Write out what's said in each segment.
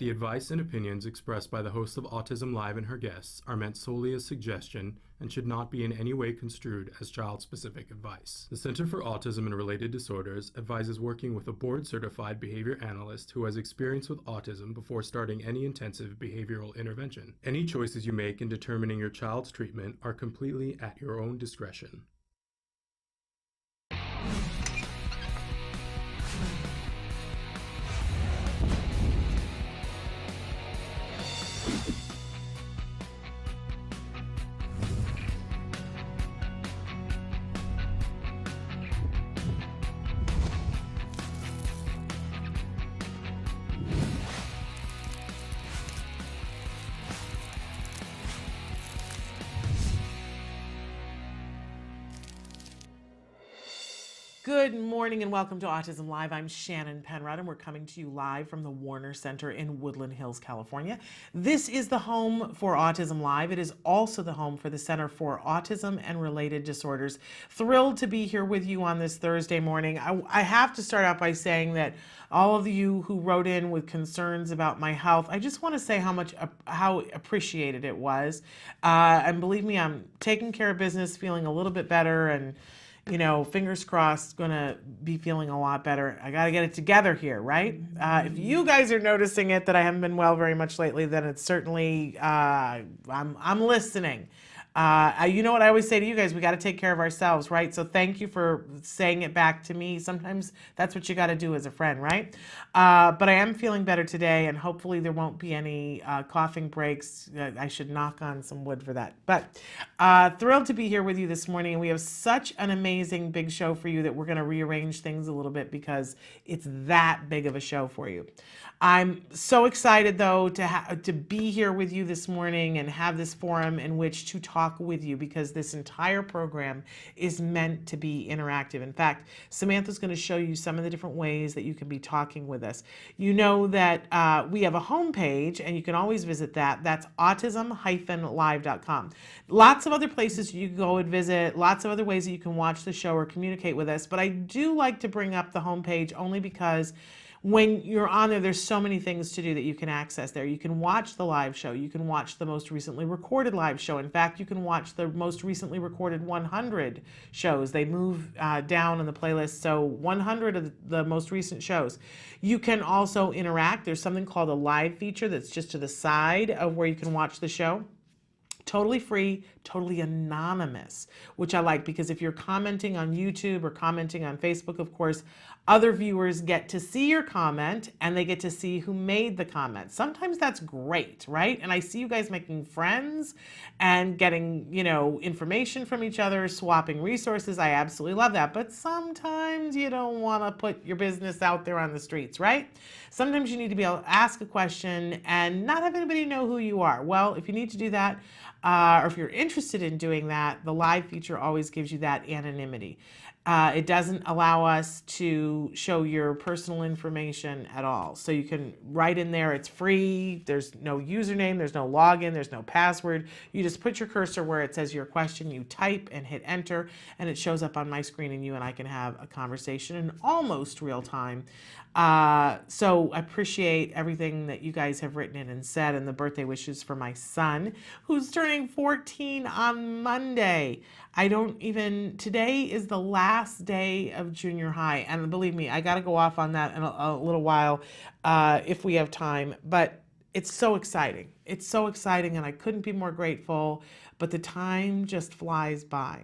The advice and opinions expressed by the host of Autism Live and her guests are meant solely as suggestion and should not be in any way construed as child-specific advice. The Center for Autism and Related Disorders advises working with a board-certified behavior analyst who has experience with autism before starting any intensive behavioral intervention. Any choices you make in determining your child's treatment are completely at your own discretion. Good morning and welcome to Autism Live. I'm Shannon Penrod and we're coming to you live from the Warner Center in Woodland Hills, California. This is the home for Autism Live. It is also the home for the Center for Autism and Related Disorders. Thrilled to be here with you on this Thursday morning. I have to start out by saying that all of you who wrote in with concerns about my health, I just want to say how appreciated it was. And believe me, I'm taking care of business, feeling a little bit better, and fingers crossed, gonna be feeling a lot better. I gotta get it together here, right? If you guys are noticing it, that I haven't been well very much lately, then it's certainly, I'm listening. You know what I always say to you guys, we got to take care of ourselves, right? So thank you for saying it back to me. Sometimes that's what you got to do as a friend, right? But I am feeling better today, and hopefully there won't be any coughing breaks. I should knock on some wood for that. But thrilled to be here with you this morning. We have such an amazing big show for you that we're going to rearrange things a little bit because it's that big of a show for you. I'm so excited, though, to be here with you this morning and have this forum in which to talk with you, because this entire program is meant to be interactive. In fact, Samantha's going to show you some of the different ways that you can be talking with us. You know that we have a homepage, and you can always visit that. That's autism-live.com. Lots of other places you can go and visit, lots of other ways that you can watch the show or communicate with us, but I do like to bring up the homepage only because when you're on there, there's so many things to do that you can access there. You can watch the live show. You can watch the most recently recorded live show. In fact, you can watch the most recently recorded 100 shows. They move down in the playlist, so 100 of the most recent shows. You can also interact. There's something called a live feature that's just to the side of where you can watch the show. Totally free, totally anonymous, which I like, because if you're commenting on YouTube or commenting on Facebook, of course, other viewers get to see your comment and they get to see who made the comment. Sometimes that's great, right? And I see you guys making friends and getting, information from each other, swapping resources. I absolutely love that. But sometimes you don't want to put your business out there on the streets, right? Sometimes you need to be able to ask a question and not have anybody know who you are. Well, if you need to do that, or if you're interested in doing that, the live feature always gives you that anonymity. It doesn't allow us to show your personal information at all. So you can write in there, it's free, there's no username, there's no login, there's no password. You just put your cursor where it says your question, you type and hit enter, and it shows up on my screen, and you and I can have a conversation in almost real time. So I appreciate everything that you guys have written in and said, and the birthday wishes for my son, who's turning 14 on Monday. Today is the last day of junior high, and believe me, I got to go off on that in a little while if we have time, but it's so exciting. It's so exciting, and I couldn't be more grateful, but the time just flies by.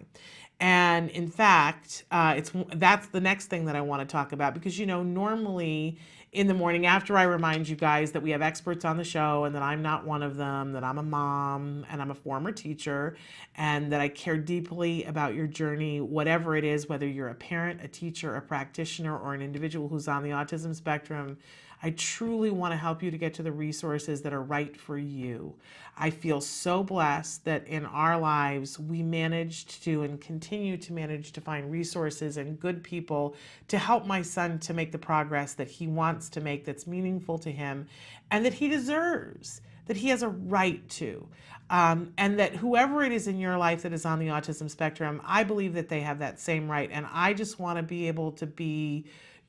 And in fact, that's the next thing that I want to talk about, because, normally in the morning, after I remind you guys that we have experts on the show and that I'm not one of them, that I'm a mom and I'm a former teacher, and that I care deeply about your journey, whatever it is, whether you're a parent, a teacher, a practitioner, or an individual who's on the autism spectrum, I truly want to help you to get to the resources that are right for you. I feel so blessed that in our lives, we managed to and continue to manage to find resources and good people to help my son to make the progress that he wants to make, that's meaningful to him and that he deserves, that he has a right to. And that whoever it is in your life that is on the autism spectrum, I believe that they have that same right. And I just want to be able to be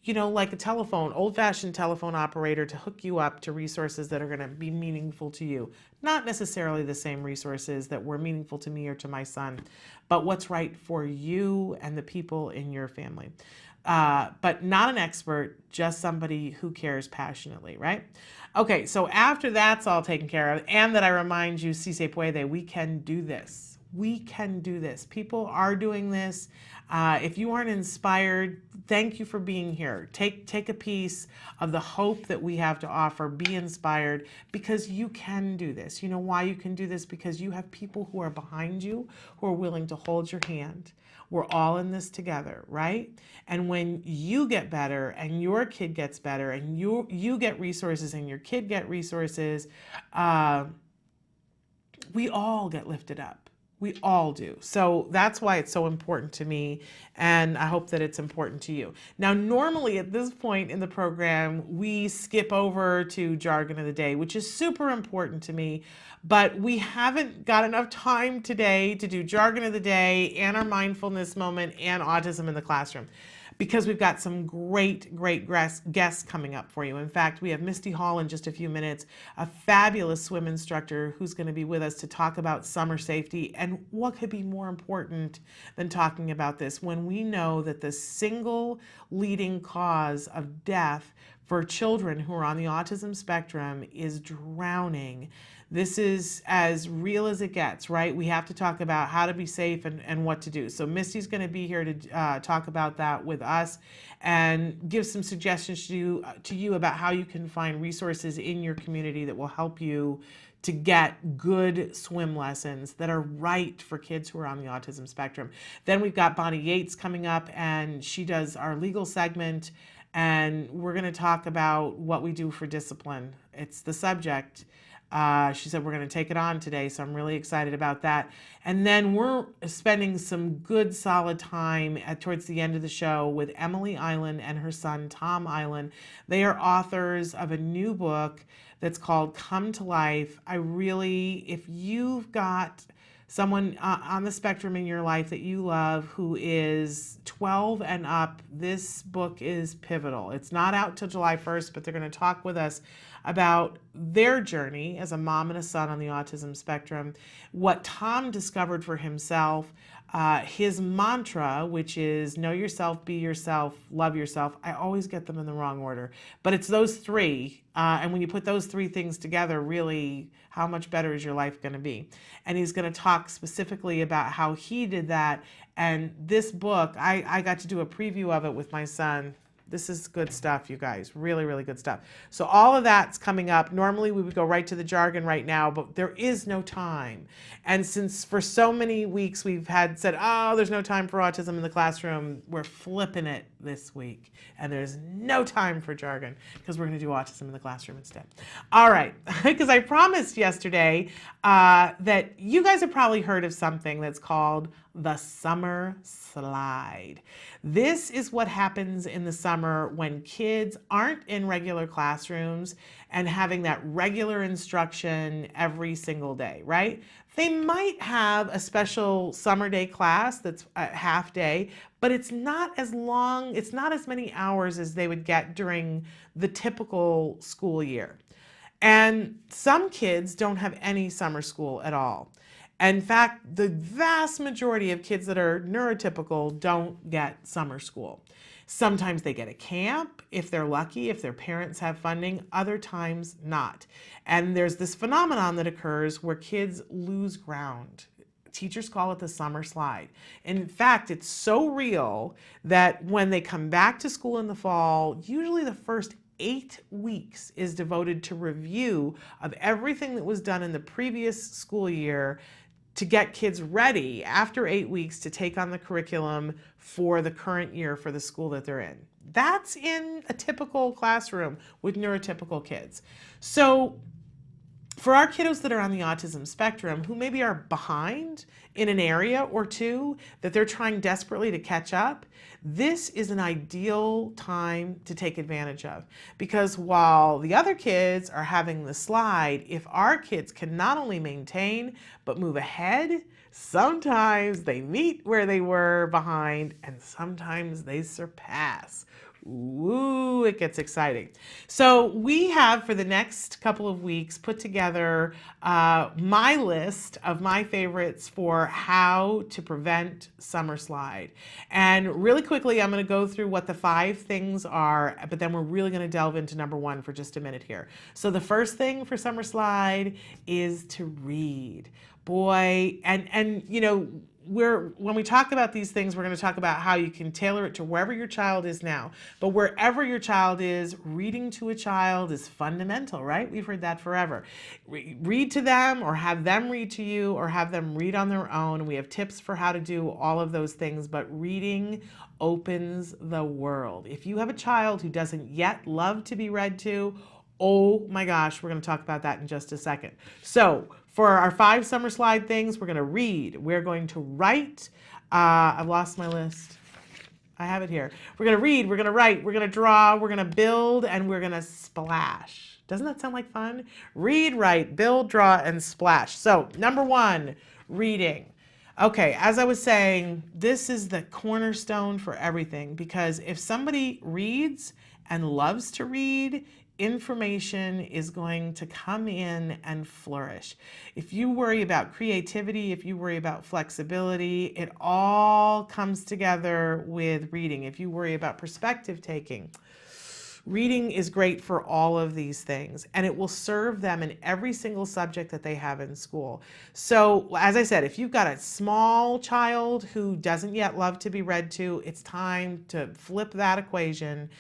like a telephone, old-fashioned telephone operator to hook you up to resources that are going to be meaningful to you. Not necessarily the same resources that were meaningful to me or to my son, but what's right for you and the people in your family. But not an expert, just somebody who cares passionately, right? Okay, so after that's all taken care of, and that I remind you, si se puede, we can do this. We can do this. People are doing this. If you aren't inspired, thank you for being here. Take a piece of the hope that we have to offer. Be inspired, because you can do this. You know why you can do this? Because you have people who are behind you, who are willing to hold your hand. We're all in this together, right? And when you get better and your kid gets better and you get resources and your kid get resources, we all get lifted up. We all do. So that's why it's so important to me, and I hope that it's important to you. Now, normally at this point in the program, we skip over to jargon of the day, which is super important to me, but we haven't got enough time today to do jargon of the day and our mindfulness moment and autism in the classroom, because we've got some great guests coming up for you. In fact, we have Misty Hall in just a few minutes, a fabulous swim instructor who's going to be with us to talk about summer safety. And what could be more important than talking about this when we know that the single leading cause of death for children who are on the autism spectrum is drowning. This is as real as it gets, right? We have to talk about how to be safe and what to do. So Misty's going to be here to talk about that with us and give some suggestions to you about how you can find resources in your community that will help you to get good swim lessons that are right for kids who are on the autism spectrum. Then we've got Bonnie Yates coming up, and she does our legal segment, and we're going to talk about what we do for discipline. It's the subject. She said we're going to take it on today, so I'm really excited about that. And then we're spending some good solid time towards the end of the show with Emily Island and her son Tom Island. They are authors of a new book that's called Come to Life. If you've got someone on the spectrum in your life that you love who is 12 and up, this book is pivotal. It's not out till July 1st, but they're going to talk with us about their journey as a mom and a son on the autism spectrum, what Tom discovered for himself, his mantra, which is know yourself, be yourself, love yourself. I always get them in the wrong order, but it's those three. And when you put those three things together, really, how much better is your life going to be? And he's going to talk specifically about how he did that. And this book, I got to do a preview of it with my son. This is good stuff, you guys. Really, really good stuff. So all of that's coming up. Normally we would go right to the jargon right now, but there is no time. And since for so many weeks we've said, oh, there's no time for autism in the classroom, we're flipping it this week. And there's no time for jargon because we're going to do autism in the classroom instead. All right, because I promised yesterday that you guys have probably heard of something that's called the summer slide. This is what happens in the summer when kids aren't in regular classrooms and having that regular instruction every single day, right? They might have a special summer day class that's a half day, but it's not as long, it's not as many hours as they would get during the typical school year. And some kids don't have any summer school at all. In fact, the vast majority of kids that are neurotypical don't get summer school. Sometimes they get a camp, if they're lucky, if their parents have funding, other times not. And there's this phenomenon that occurs where kids lose ground. Teachers call it the summer slide. In fact, it's so real that when they come back to school in the fall, usually the first 8 weeks is devoted to review of everything that was done in the previous school year to get kids ready after 8 weeks to take on the curriculum for the current year for the school that they're in. That's in a typical classroom with neurotypical kids. So for our kiddos that are on the autism spectrum who maybe are behind in an area or two that they're trying desperately to catch up, this is an ideal time to take advantage of. Because while the other kids are having the slide, if our kids can not only maintain but move ahead, sometimes they meet where they were behind and sometimes they surpass. Ooh, it gets exciting. So we have, for the next couple of weeks, put together my list of my favorites for how to prevent summer slide. And really quickly, I'm going to go through what the 5 things are, but then we're really going to delve into number 1 for just a minute here. So the first thing for summer slide is to read. Boy, and you know, when we talk about these things, we're going to talk about how you can tailor it to wherever your child is now. But wherever your child is, reading to a child is fundamental, right? We've heard that forever. Read to them, or have them read to you, or have them read on their own. We have tips for how to do all of those things, but reading opens the world. If you have a child who doesn't yet love to be read to, oh my gosh, we're going to talk about that in just a second. So for our 5 summer slide things, we're going to read. We're going to write. I've lost my list. I have it here. We're going to read. We're going to write. We're going to draw. We're going to build. And we're going to splash. Doesn't that sound like fun? Read, write, build, draw, and splash. So number 1, reading. Okay, as I was saying, this is the cornerstone for everything, because if somebody reads and loves to read, information is going to come in and flourish. If you worry about creativity, if you worry about flexibility, it all comes together with reading. If you worry about perspective taking, reading is great for all of these things, and it will serve them in every single subject that they have in school. So, as I said, if you've got a small child who doesn't yet love to be read to, it's time to flip that equation.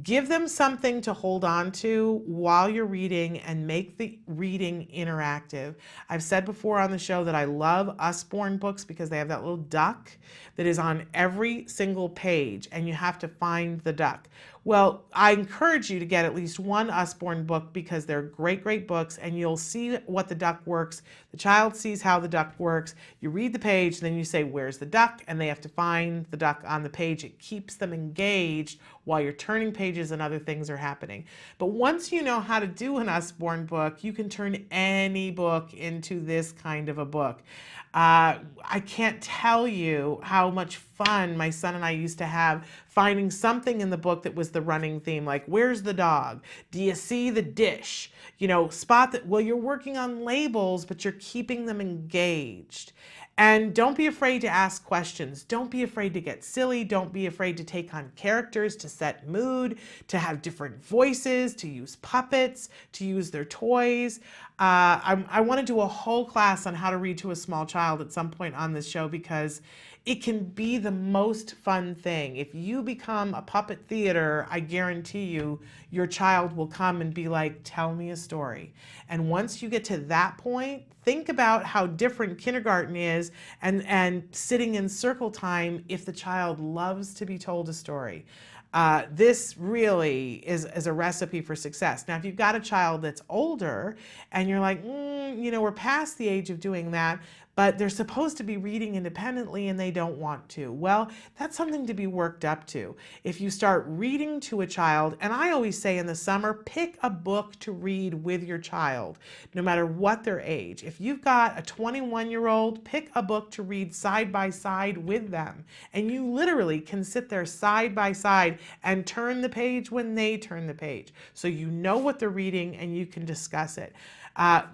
Give them something to hold on to while you're reading, and make the reading interactive. I've said before on the show that I love Usborne books because they have that little duck that is on every single page, and you have to find the duck. Well, I encourage you to get at least one Usborne book, because they're great, great books, and you'll see what the duck works. The child sees how the duck works. You read the page, then you say, where's the duck? And they have to find the duck on the page. It keeps them engaged while you're turning pages and other things are happening. But once you know how to do an Usborne book, you can turn any book into this kind of a book. I can't tell you how much fun my son and I used to have finding something in the book that was the running theme, like, where's the dog? Do you see the dish? You know, spot that. Well, you're working on labels, but you're keeping them engaged. And don't be afraid to ask questions. Don't be afraid to get silly. Don't be afraid to take on characters, to set mood, to have different voices, to use puppets, to use their toys. I want to do a whole class on how to read to a small child at some point on this show, because it can be the most fun thing. If you become a puppet theater, I guarantee you, your child will come and be like, tell me a story. And once you get to that point, think about how different kindergarten is and sitting in circle time if the child loves to be told a story. This really is a recipe for success. Now, if you've got a child that's older and you're like, you know, we're past the age of doing that, but they're supposed to be reading independently and they don't want to. Well, that's something to be worked up to. If you start reading to a child, and I always say in the summer, pick a book to read with your child, no matter what their age. If you've got a 21-year-old, pick a book to read side by side with them. And you literally can sit there side by side and turn the page when they turn the page. So you know what they're reading and you can discuss it.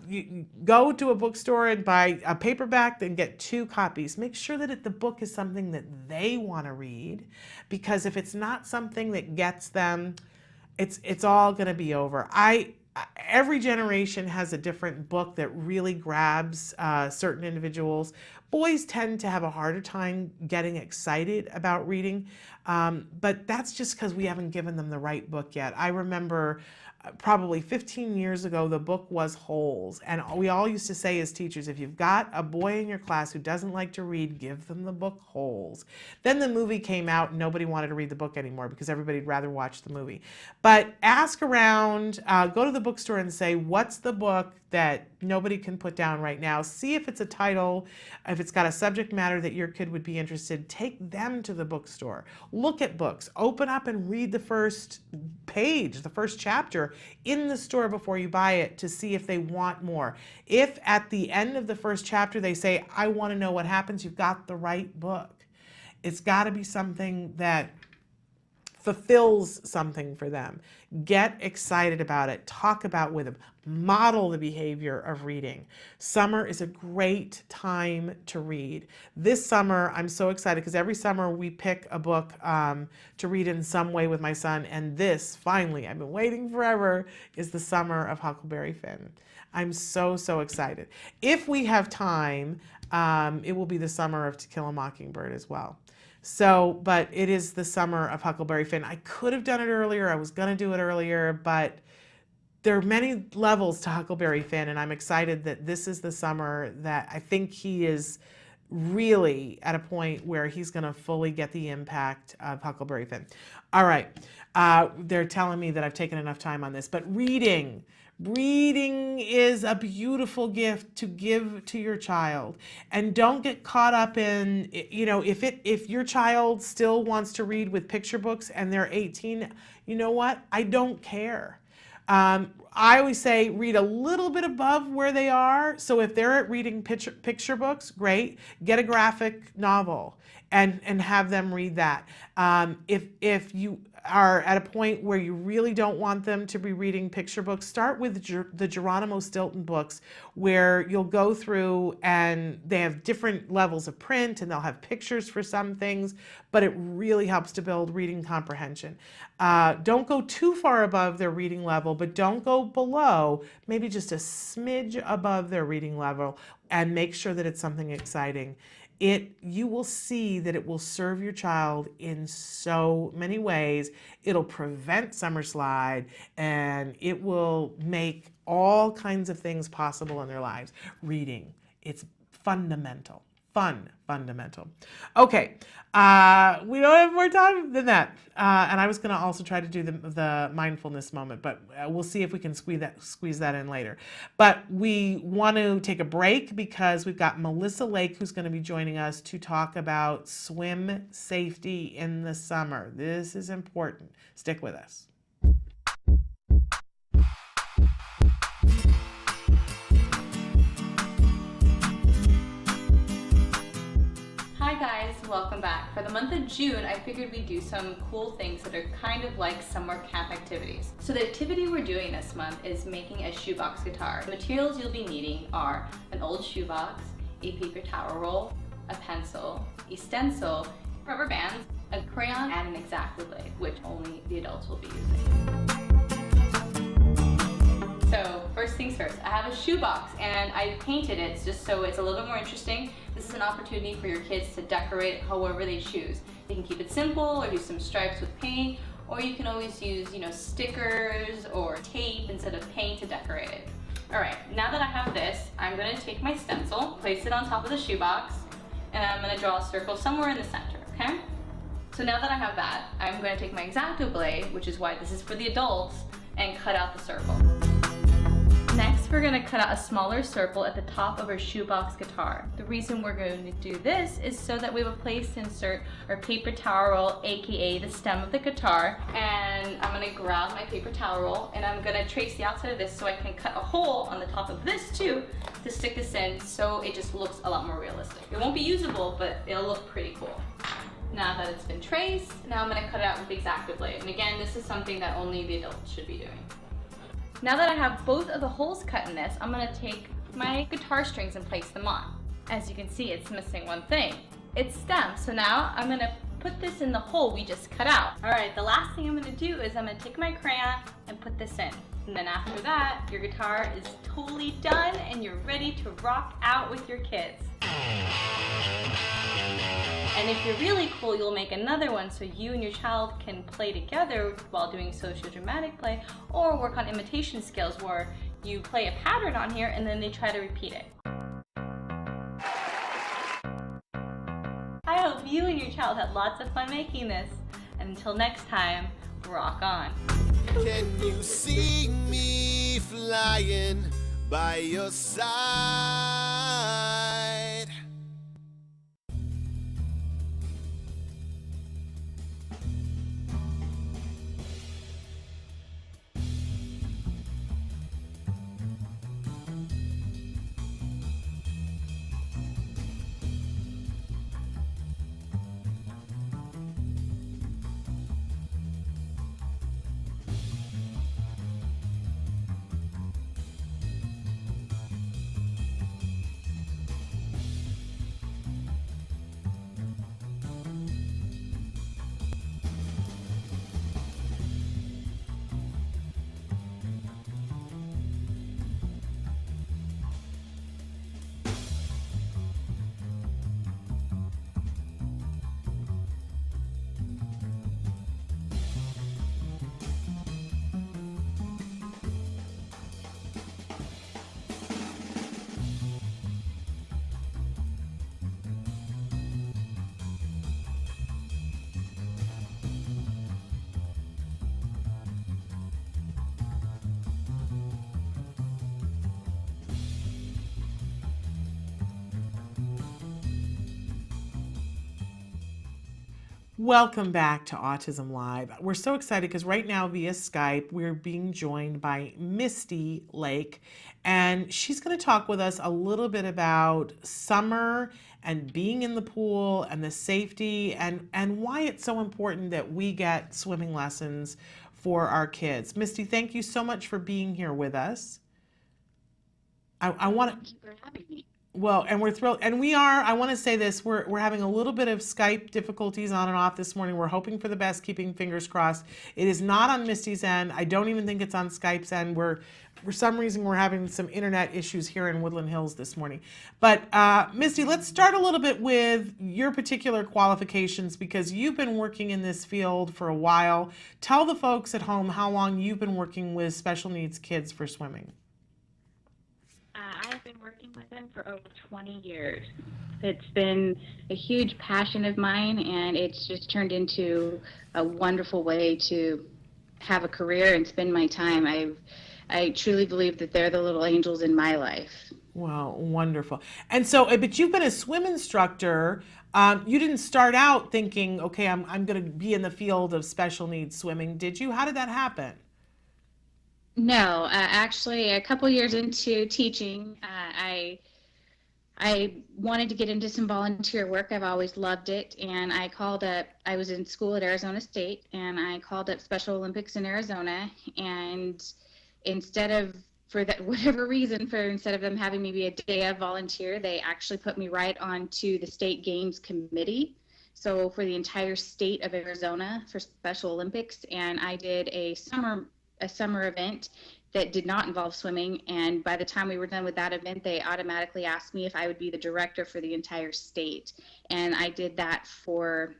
You go to a bookstore and buy a paperback, then get 2 copies. Make sure that the book is something that they want to read, because if it's not something that gets them, it's all going to be over. Every generation has a different book that really grabs certain individuals. Boys tend to have a harder time getting excited about reading, but that's just because we haven't given them the right book yet. I remember probably 15 years ago, the book was Holes. And we all used to say as teachers, if you've got a boy in your class who doesn't like to read, give them the book Holes. Then the movie came out and nobody wanted to read the book anymore because everybody'd rather watch the movie. But ask around, go to the bookstore and say, what's the book that nobody can put down right now? See if it's a title, if it's got a subject matter that your kid would be interested. Take them to the bookstore. Look at books. Open up and read the first page, the first chapter in the store before you buy it to see if they want more. If at the end of the first chapter they say, I want to know what happens, you've got the right book. It's got to be something that fulfills something for them. Get excited about it. Talk about with them. Model the behavior of reading. Summer is a great time to read. This summer, I'm so excited because every summer we pick a book to read in some way with my son. And this, finally, I've been waiting forever, is the summer of Huckleberry Finn. I'm so, so excited. If we have time, it will be the summer of To Kill a Mockingbird as well. So, but it is the summer of Huckleberry Finn. I could have done it earlier. I was going to do it earlier, but there are many levels to Huckleberry Finn, and I'm excited that this is the summer that I think he is really at a point where he's going to fully get the impact of Huckleberry Finn. All right. They're telling me that I've taken enough time on this, but reading. Reading is a beautiful gift to give to your child. And don't get caught up in, you know, if your child still wants to read with picture books and they're 18, you know what? I don't care. I always say read a little bit above where they are. So if they're at reading picture books, great. Get a graphic novel and have them read that. If you are at a point where you really don't want them to be reading picture books, start with the Geronimo Stilton books, where you'll go through and they have different levels of print and they'll have pictures for some things, but it really helps to build reading comprehension. Don't go too far above their reading level, but don't go below, maybe just a smidge above their reading level, and make sure that it's something exciting. You will see that it will serve your child in so many ways. It'll prevent summer slide, and it will make all kinds of things possible in their lives. Reading, it's fundamental. Fundamental. Okay, we don't have more time than that. And I was going to also try to do the mindfulness moment, but we'll see if we can squeeze that in later. But we want to take a break because we've got Melissa Lake who's going to be joining us to talk about swim safety in the summer. This is important. Stick with us. Hi guys, welcome back. For the month of June, I figured we'd do some cool things that are kind of like summer camp activities. So the activity we're doing this month is making a shoebox guitar. The materials you'll be needing are an old shoebox, a paper towel roll, a pencil, a stencil, rubber bands, a crayon, and an X-Acto blade, which only the adults will be using. So first things first, I have a shoebox and I painted it just so it's a little bit more interesting. This is an opportunity for your kids to decorate however they choose. They can keep it simple or do some stripes with paint, or you can always use, stickers or tape instead of paint to decorate it. All right, now that I have this, I'm gonna take my stencil, place it on top of the shoebox, and I'm gonna draw a circle somewhere in the center, okay? So now that I have that, I'm gonna take my X-Acto blade, which is why this is for the adults, and cut out the circle. Next, we're going to cut out a smaller circle at the top of our shoebox guitar. The reason we're going to do this is so that we have a place to insert our paper towel roll, aka the stem of the guitar. And I'm going to grab my paper towel roll and I'm going to trace the outside of this so I can cut a hole on the top of this too to stick this in so it just looks a lot more realistic. It won't be usable, but it'll look pretty cool. Now that it's been traced, now I'm going to cut it out with the X-Acto blade. And again, this is something that only the adults should be doing. Now that I have both of the holes cut in this, I'm going to take my guitar strings and place them on. As you can see, it's missing one thing. It's stem. So now I'm going to put this in the hole we just cut out. Alright, the last thing I'm going to do is I'm going to take my crayon and put this in. And then after that, your guitar is totally done and you're ready to rock out with your kids. And if you're really cool, you'll make another one so you and your child can play together while doing socio-dramatic play, or work on imitation skills where you play a pattern on here and then they try to repeat it. I hope you and your child had lots of fun making this. And until next time, rock on. Can you see me flying by your side? Welcome back to Autism Live. We're so excited because right now via Skype, we're being joined by Misty Lake, and she's going to talk with us a little bit about summer and being in the pool and the safety and why it's so important that we get swimming lessons for our kids. Misty, thank you so much for being here with us. I want to. Thank you for having me. Well, and we're thrilled, and we are. I want to say this: we're having a little bit of Skype difficulties on and off this morning. We're hoping for the best, keeping fingers crossed. It is not on Misty's end. I don't even think it's on Skype's end. For some reason, we're having some internet issues here in Woodland Hills this morning. But Misty, let's start a little bit with your particular qualifications because you've been working in this field for a while. Tell the folks at home how long you've been working with special needs kids for swimming. I've been working with them for over 20 years. It's been a huge passion of mine, and it's just turned into a wonderful way to have a career and spend my time. I truly believe that they're the little angels in my life. Wow, wonderful. And so, but you've been a swim instructor. You didn't start out thinking, okay, I'm going to be in the field of special needs swimming, did you? How did that happen? No, actually, a couple years into teaching, I wanted to get into some volunteer work. I've always loved it, and I was in school at Arizona State, and I called up Special Olympics in Arizona, and instead of, for that whatever reason, instead of them having me be a day of volunteer, they actually put me right onto the state games committee. So for the entire state of Arizona for Special Olympics, and I did a summer event that did not involve swimming, and by the time we were done with that event, they automatically asked me if I would be the director for the entire state. And I did that for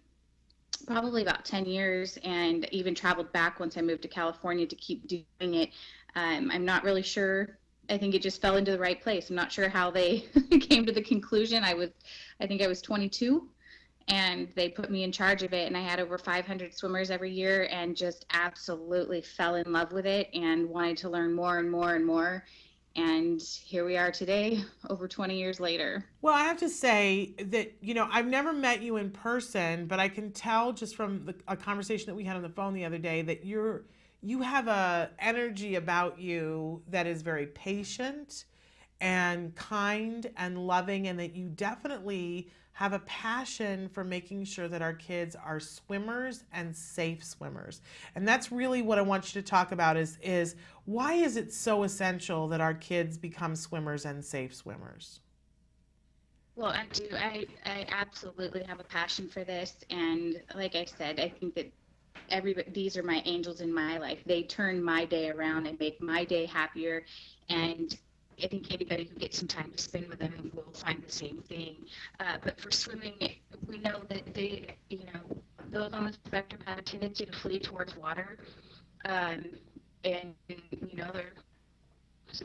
probably about 10 years and even traveled back once I moved to California to keep doing it. I'm not really sure. I think it just fell into the right place. I'm not sure how they came to the conclusion. I think I was 22, and they put me in charge of it, and I had over 500 swimmers every year and just absolutely fell in love with it and wanted to learn more and more and more. And here we are today, over 20 years later. Well, I have to say that, I've never met you in person, but I can tell just from a conversation that we had on the phone the other day that you have a energy about you that is very patient and kind and loving, and that you definitely have a passion for making sure that our kids are swimmers and safe swimmers. And that's really what I want you to talk about is why is it so essential that our kids become swimmers and safe swimmers? Well, I do. I absolutely have a passion for this. And like I said, I think that these are my angels in my life. They turn my day around and make my day happier. And I think anybody who gets some time to spend with them will find the same thing. But for swimming, we know that those on the spectrum have a tendency to flee towards water.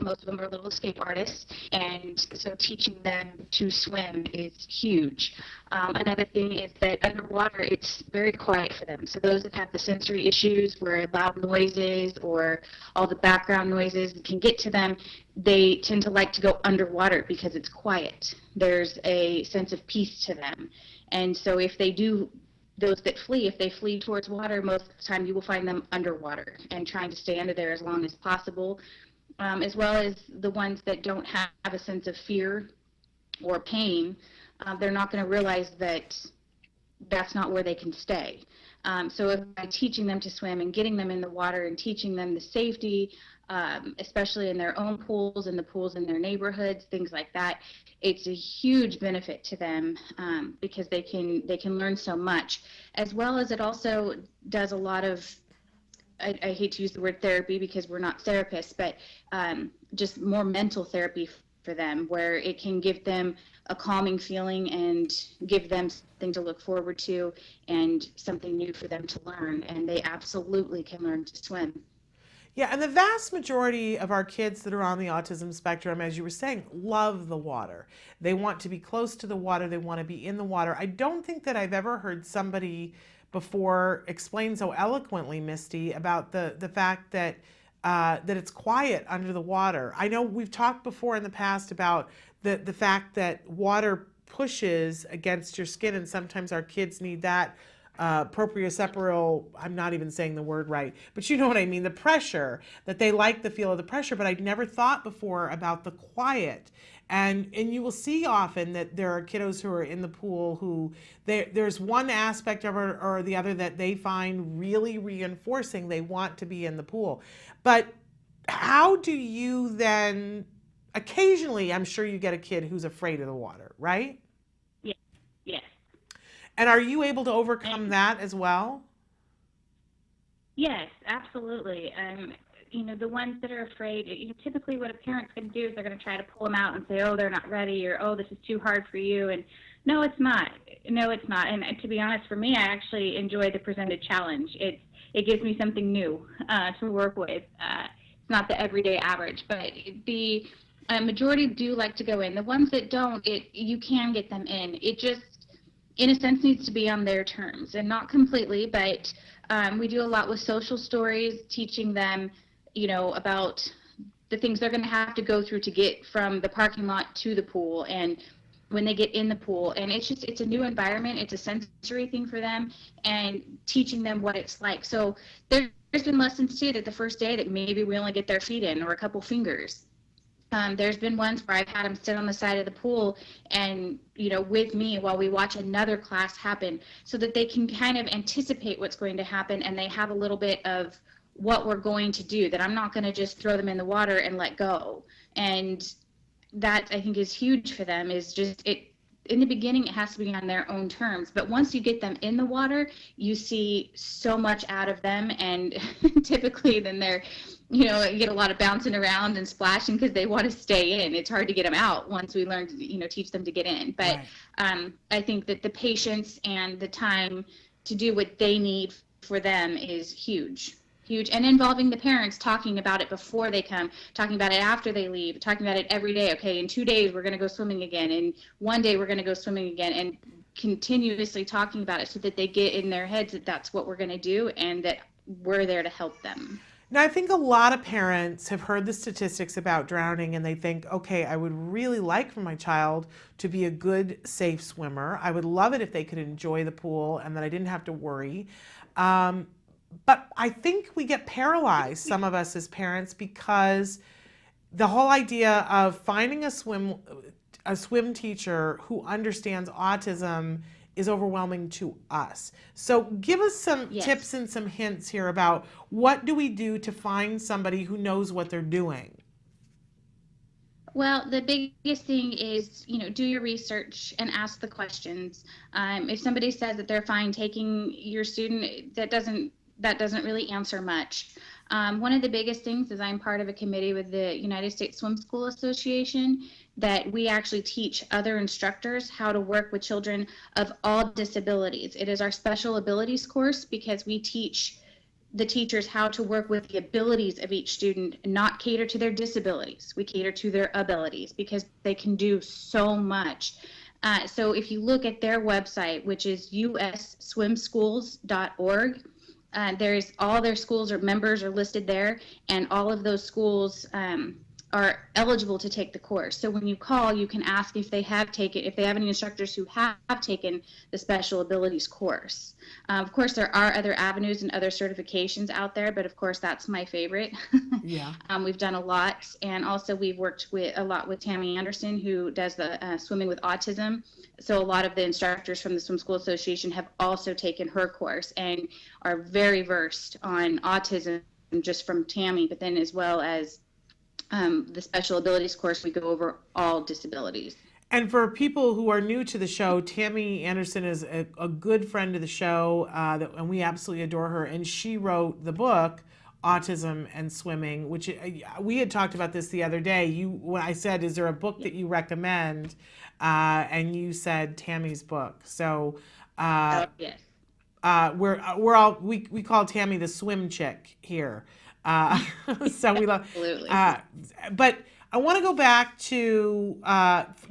Most of them are little escape artists, and so teaching them to swim is huge. Another thing is that underwater, it's very quiet for them. So those that have the sensory issues where loud noises or all the background noises can get to them, they tend to like to go underwater because it's quiet. There's a sense of peace to them. And so if they flee towards water, most of the time you will find them underwater and trying to stay under there as long as possible. As well as the ones that don't have a sense of fear or pain, they're not going to realize that that's not where they can stay. So if by teaching them to swim and getting them in the water and teaching them the safety, especially in their own pools and the pools in their neighborhoods, things like that, it's a huge benefit to them because they can learn so much. As well as it also does a lot of, I hate to use the word therapy because we're not therapists, but just more mental therapy for them, where it can give them a calming feeling and give them something to look forward to and something new for them to learn. And they absolutely can learn to swim. Yeah, and the vast majority of our kids that are on the autism spectrum, as you were saying, love the water. They want to be close to the water. They want to be in the water. I don't think that I've ever heard somebody before explain so eloquently, Misty, about the fact that that it's quiet under the water. I know we've talked before in the past about the fact that water pushes against your skin, and sometimes our kids need that proprioceptual, I'm not even saying the word right, but you know what I mean, the pressure, that they like the feel of the pressure. But I'd never thought before about the quiet. And you will see often that there are kiddos who are in the pool who there's one aspect of it or the other that they find really reinforcing. They want to be in the pool. But how do you then, occasionally I'm sure you get a kid who's afraid of the water, right? Yes. Yes. And are you able to overcome that as well? Yes, absolutely. The ones that are afraid, typically what a parent's going to do is they're going to try to pull them out and say, oh, they're not ready, or, oh, this is too hard for you. And no, it's not. No, it's not. And to be honest, for me, I actually enjoy the presented challenge. It gives me something new to work with. It's not the everyday average, but the majority do like to go in. The ones that don't, you can get them in. It just, in a sense, needs to be on their terms, and not completely, but we do a lot with social stories, teaching them, about the things they're going to have to go through to get from the parking lot to the pool, and when they get in the pool. And it's a new environment. It's a sensory thing for them, and teaching them what it's like. So there's been lessons too that the first day that maybe we only get their feet in or a couple fingers. There's been ones where I've had them sit on the side of the pool and, with me while we watch another class happen, so that they can kind of anticipate what's going to happen, and they have a little bit of what we're going to do, that I'm not going to just throw them in the water and let go. And that, I think, is huge for them, is just in the beginning, it has to be on their own terms. But once you get them in the water, you see so much out of them. And typically then they're, you get a lot of bouncing around and splashing because they want to stay in. It's hard to get them out once we learn to, teach them to get in. But right. I think that the patience and the time to do what they need for them is huge. And involving the parents, talking about it before they come, talking about it after they leave, talking about it every day. Okay, in 2 days we're going to go swimming again, and 1 day we're going to go swimming again, and continuously talking about it so that they get in their heads that that's what we're going to do, and that we're there to help them. Now, I think a lot of parents have heard the statistics about drowning, and they think, okay, I would really like for my child to be a good, safe swimmer. I would love it if they could enjoy the pool and that I didn't have to worry. But I think we get paralyzed, some of us as parents, because the whole idea of finding a swim teacher who understands autism is overwhelming to us. So give us some tips and some hints here about what do we do to find somebody who knows what they're doing? Well, the biggest thing is, do your research and ask the questions. If somebody says that they're fine taking your student, that doesn't really answer much. One of the biggest things is I'm part of a committee with the United States Swim School Association that we actually teach other instructors how to work with children of all disabilities. It is our special abilities course, because we teach the teachers how to work with the abilities of each student, not cater to their disabilities. We cater to their abilities because they can do so much. So if you look at their website, which is usswimschools.org, there's all their schools or members are listed there, and all of those schools are eligible to take the course. So when you call, you can ask if they have any instructors who have taken the special abilities course. Of course, there are other avenues and other certifications out there, but of course that's my favorite. Yeah. We've done a lot, and also we've worked a lot with Tammy Anderson, who does the swimming with autism. So a lot of the instructors from the Swim School Association have also taken her course and are very versed on autism, just from Tammy, but then as well as the special abilities course, we go over all disabilities. And for people who are new to the show, Tammy Anderson is a good friend of the show, and we absolutely adore her. And she wrote the book, Autism and Swimming, which we had talked about this the other day. When I said, is there a book that you recommend? And you said Tammy's book. So yes. we call Tammy the swim chick here. So we love, absolutely. But I want to go back to,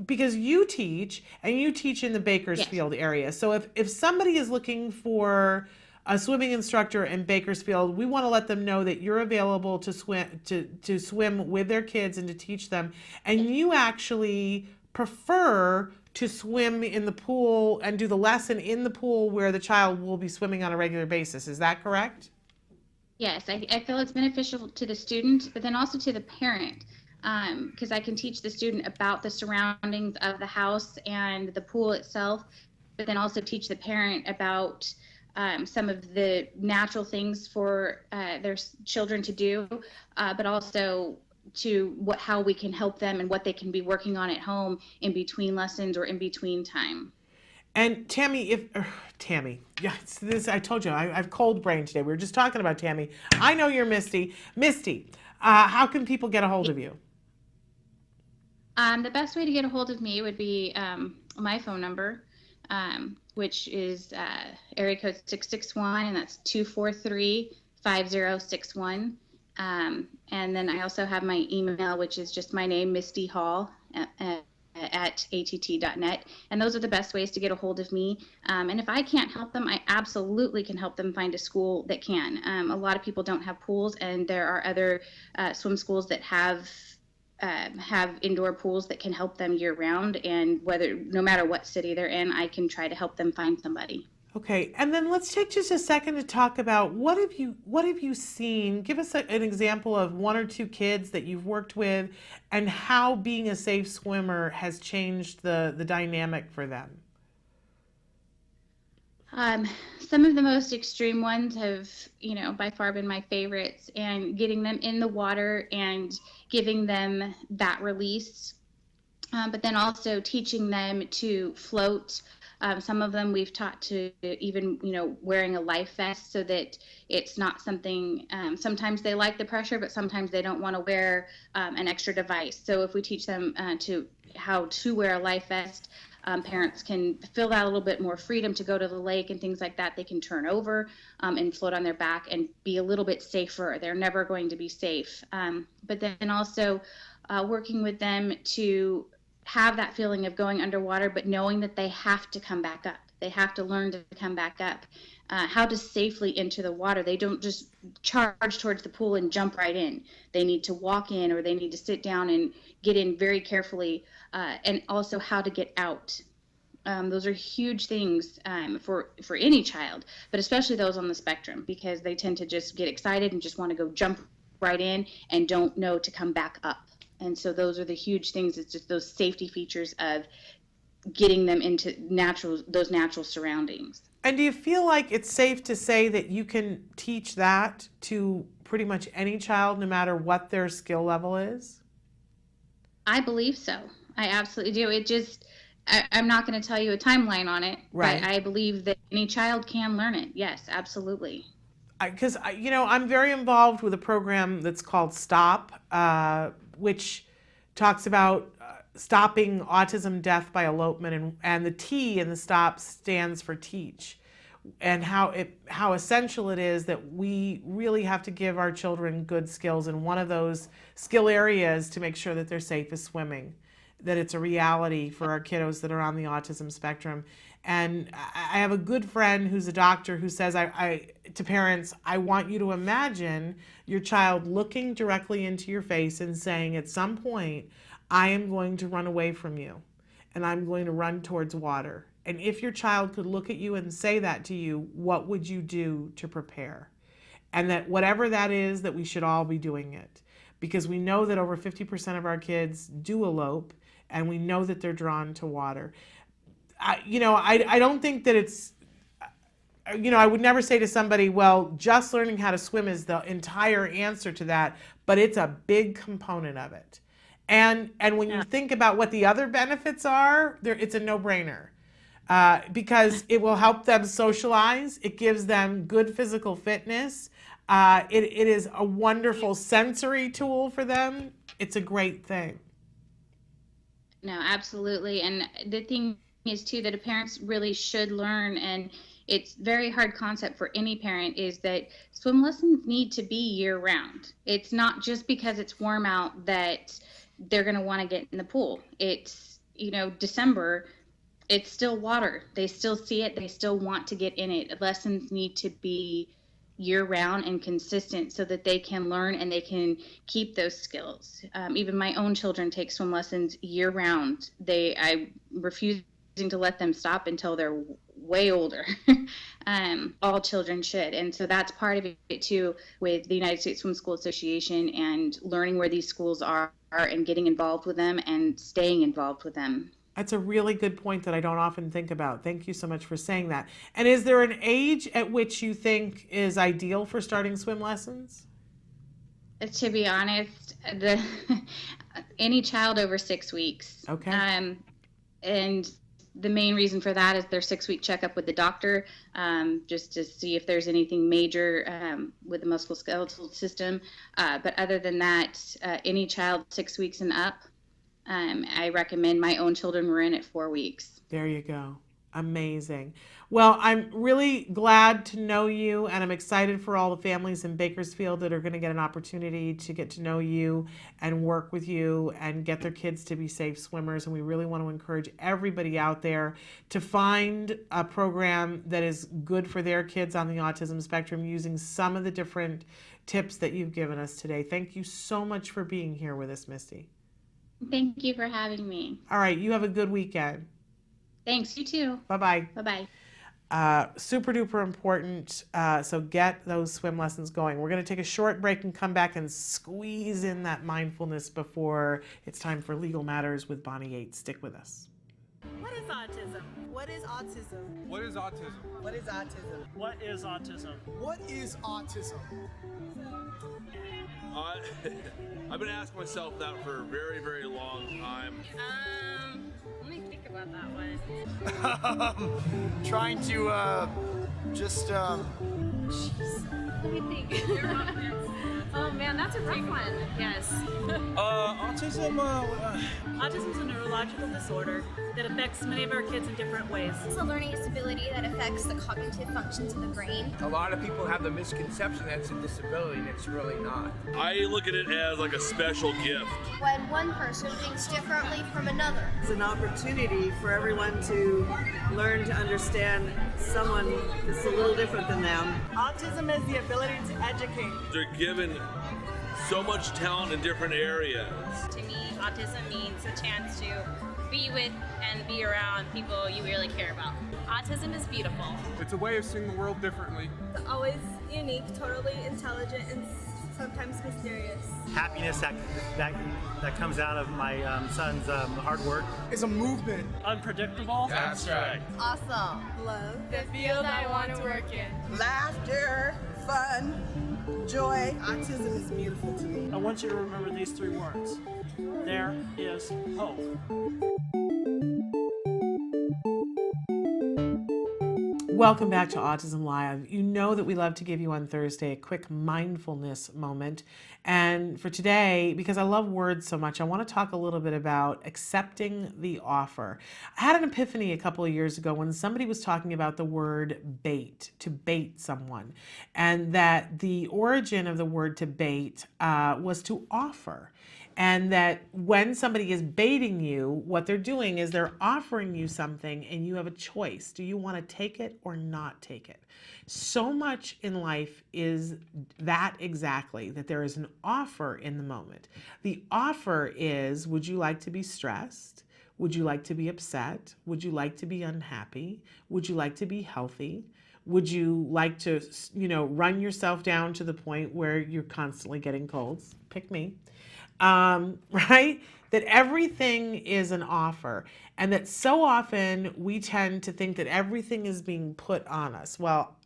because you teach in the Bakersfield area. So if somebody is looking for a swimming instructor in Bakersfield, we want to let them know that you're available to swim with their kids and to teach them. And you actually prefer to swim in the pool and do the lesson in the pool where the child will be swimming on a regular basis. Is that correct? Yes, I feel it's beneficial to the student, but then also to the parent, because I can teach the student about the surroundings of the house and the pool itself, but then also teach the parent about some of the natural things for their children to do, but also to how we can help them and what they can be working on at home in between lessons or in between time. And Tammy, Tammy, yes, this I told you I've cold brain today. We were just talking about Tammy. I know you're Misty. Misty, how can people get a hold of you? The best way to get a hold of me would be my phone number, which is area code 661, and that's 243-5061. And then I also have my email, which is just my name, Misty Hall, at att.net. And those are the best ways to get a hold of me. And if I can't help them, I absolutely can help them find a school that can. A lot of people don't have pools, and there are other swim schools that have indoor pools that can help them year round. And no matter what city they're in, I can try to help them find somebody. Okay, and then let's take just a second to talk about what have you seen? Give us an example of one or two kids that you've worked with, and how being a safe swimmer has changed the dynamic for them. Some of the most extreme ones have, by far been my favorites, and getting them in the water and giving them that release, but then also teaching them to float. Some of them we've taught to even, wearing a life vest so that it's not something, sometimes they like the pressure, but sometimes they don't want to wear an extra device. So if we teach them how to wear a life vest, parents can feel that a little bit more freedom to go to the lake and things like that. They can turn over and float on their back and be a little bit safer. They're never going to be safe. But then also working with them to have that feeling of going underwater, but knowing that they have to come back up. They have to learn to come back up. How to safely enter the water. They don't just charge towards the pool and jump right in. They need to walk in, or they need to sit down and get in very carefully, and also how to get out. Those are huge things for any child, but especially those on the spectrum, because they tend to just get excited and just want to go jump right in and don't know to come back up. And so those are the huge things. It's just those safety features of getting them into those natural surroundings. And do you feel like it's safe to say that you can teach that to pretty much any child, no matter what their skill level is? I believe so. I absolutely do. I'm not going to tell you a timeline on it, right, but I believe that any child can learn it. Yes, absolutely. Because I'm very involved with a program that's called STOP, which talks about stopping autism death by elopement, and the T in the STOP stands for teach, and how essential it is that we really have to give our children good skills, and one of those skill areas to make sure that they're safe is swimming, that it's a reality for our kiddos that are on the autism spectrum. And I have a good friend who's a doctor who says to parents, I want you to imagine your child looking directly into your face and saying, at some point, I am going to run away from you and I'm going to run towards water. And if your child could look at you and say that to you, what would you do to prepare? And that whatever that is, that we should all be doing it. Because we know that over 50% of our kids do elope, and we know that they're drawn to water. I don't think that it's, I would never say to somebody, well, just learning how to swim is the entire answer to that, but it's a big component of it. And when you think about what the other benefits are, it's a no-brainer, because it will help them socialize. It gives them good physical fitness. It is a wonderful sensory tool for them. It's a great thing. No, absolutely. And the thing is too that parents really should learn, and it's very hard concept for any parent, is that swim lessons need to be year round. It's not just because it's warm out that they're going to want to get in the pool. It's, December, it's still water. They still see it. They still want to get in it. Lessons need to be year round and consistent so that they can learn and they can keep those skills. Even my own children take swim lessons year round. I refuse to let them stop until they're way older. All children should. And so that's part of it too, with the United States Swim School Association and learning where these schools are and getting involved with them and staying involved with them. That's a really good point that I don't often think about. Thank you so much for saying that. And is there an age at which you think is ideal for starting swim lessons? To be honest, any child over 6 weeks. Okay. And the main reason for that is their 6-week checkup with the doctor, just to see if there's anything major with the musculoskeletal system. But other than that, any child 6 weeks and up, I recommend. My own children were in at 4 weeks. There you go. Amazing. Well, I'm really glad to know you, and I'm excited for all the families in Bakersfield that are going to get an opportunity to get to know you and work with you and get their kids to be safe swimmers. And we really want to encourage everybody out there to find a program that is good for their kids on the autism spectrum using some of the different tips that you've given us today. Thank you so much for being here with us, Misty. Thank you for having me. All right, you have a good weekend. Thanks, you too. Bye-bye. Bye-bye. Super duper important. So get those swim lessons going. We're going to take a short break and come back and squeeze in that mindfulness before it's time for Legal Matters with Bonnie Yates. Stick with us. What is autism? What is autism? What is autism? What is autism? What is autism? What is autism? I've been asking myself that for a very, very long time. Let me think about that one. Trying to just Let me think. Oh man, that's a big one. Yes. Autism is a neurological disorder that affects many of our kids in different ways. It's a learning disability that affects the cognitive functions of the brain. A lot of people have the misconception that it's a disability, and it's really not. I look at it as like a special gift. When one person thinks differently from another. It's an opportunity for everyone to learn to understand someone that's a little different than them. Autism is the ability to educate. They're given so much talent in different areas. To me, autism means a chance to be with and be around people you really care about. Autism is beautiful. It's a way of seeing the world differently. It's always unique, totally intelligent, and sometimes mysterious. Happiness that comes out of my son's hard work. It's a movement. Unpredictable. That's right. Awesome. Love. The field I want to work in. Laughter, fun, joy. Autism is beautiful to me. I want you to remember these 3 words. There is hope. Welcome back to Autism Live. You know that we love to give you on Thursday a quick mindfulness moment. And for today, because I love words so much, I want to talk a little bit about accepting the offer. I had an epiphany a couple of years ago when somebody was talking about the word bait, to bait someone, and that the origin of the word to bait was to offer. And that when somebody is baiting you, what they're doing is they're offering you something and you have a choice. Do you want to take it or not take it? So much in life is that exactly, that there is an offer in the moment. The offer is, would you like to be stressed? Would you like to be upset? Would you like to be unhappy? Would you like to be healthy? Would you like to, run yourself down to the point where you're constantly getting colds? Pick me. Right? That everything is an offer, and that so often we tend to think that everything is being put on us. Well,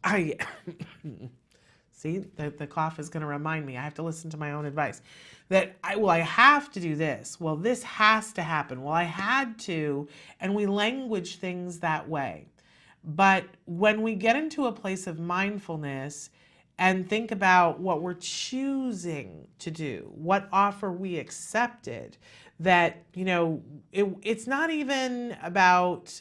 see, the cough is going to remind me. I have to listen to my own advice. That I have to do this. Well, this has to happen. Well, I had to, and we language things that way. But when we get into a place of mindfulness and think about what we're choosing to do, what offer we accepted, that, it's not even about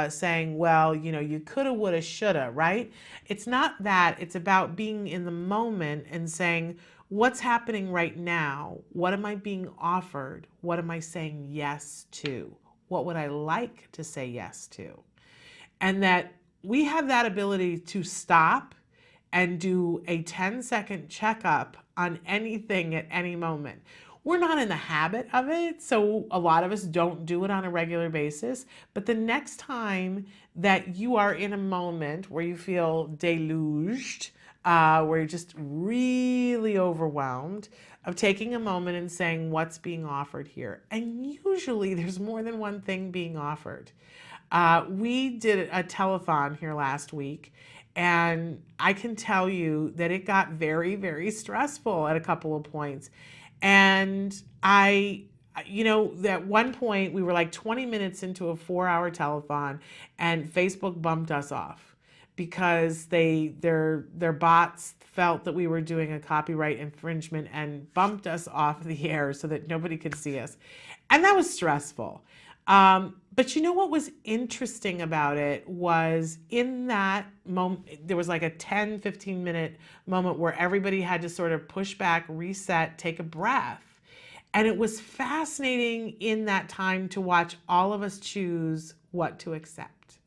saying, well, you coulda, woulda, shoulda, right? It's not that. It's about being in the moment and saying, what's happening right now? What am I being offered? What am I saying yes to? What would I like to say yes to? And that we have that ability to stop and do a 10-second checkup on anything at any moment. We're not in the habit of it, so a lot of us don't do it on a regular basis. But the next time that you are in a moment where you feel deluged, where you're just really overwhelmed, of taking a moment and saying, what's being offered here? And usually there's more than one thing being offered. We did a telethon here last week, and I can tell you that it got very, very stressful at a couple of points. And at one point we were like 20 minutes into a 4-hour telethon, and Facebook bumped us off because their bots felt that we were doing a copyright infringement and bumped us off the air so that nobody could see us. And that was stressful. But you know what was interesting about it was in that moment, there was like a 10, 15-minute moment where everybody had to sort of push back, reset, take a breath. And it was fascinating in that time to watch all of us choose what to accept,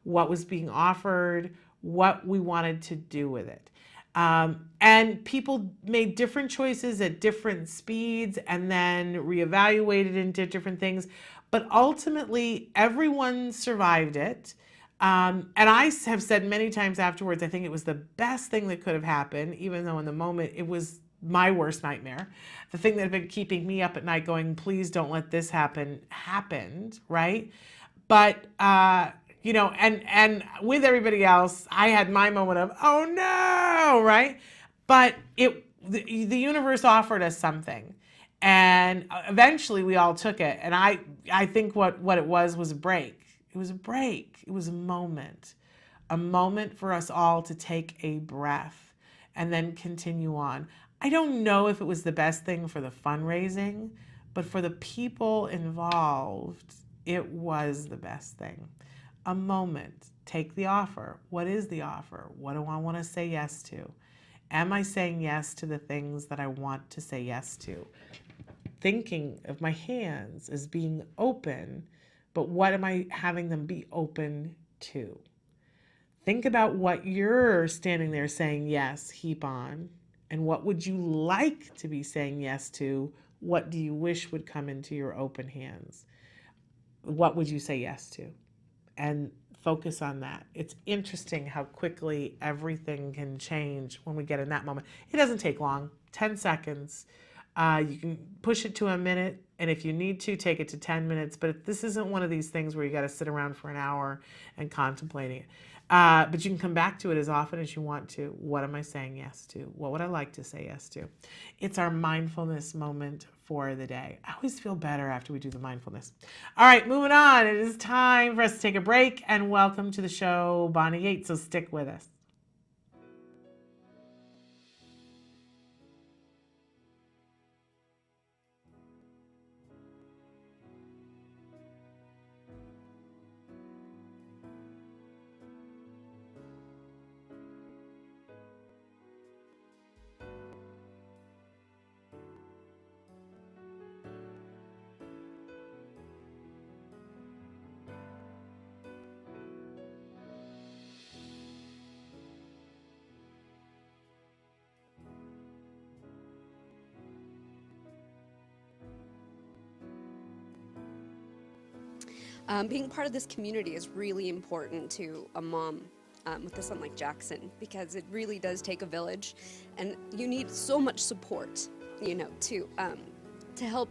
what was being offered, what we wanted to do with it. And people made different choices at different speeds and then reevaluated into different things. But ultimately, everyone survived it. And I have said many times afterwards, I think it was the best thing that could have happened, even though in the moment it was my worst nightmare. The thing that had been keeping me up at night going, please don't let this happen, happened, right? But, and with everybody else, I had my moment of, oh no, right? But the universe offered us something. And eventually we all took it. And I think what it was a break. It was a break. It was a moment for us all to take a breath and then continue on. I don't know if it was the best thing for the fundraising, but for the people involved, it was the best thing. A moment. Take the offer. What is the offer? What do I want to say yes to? Am I saying yes to the things that I want to say yes to? Thinking of my hands as being open, but what am I having them be open to? Think about what you're standing there saying yes, heap on, and what would you like to be saying yes to? What do you wish would come into your open hands? What would you say yes to? And focus on that. It's interesting how quickly everything can change when we get in that moment. It doesn't take long, 10 seconds. You can push it to a minute, and if you need to, take it to 10 minutes. But this isn't one of these things where you got to sit around for an hour and contemplating it. But you can come back to it as often as you want to. What am I saying yes to? What would I like to say yes to? It's our mindfulness moment for the day. I always feel better after we do the mindfulness. All right, moving on. It is time for us to take a break, and welcome to the show, Bonnie Yates. So stick with us. Being part of this community is really important to a mom with a son like Jackson, because it really does take a village, and you need so much support, to help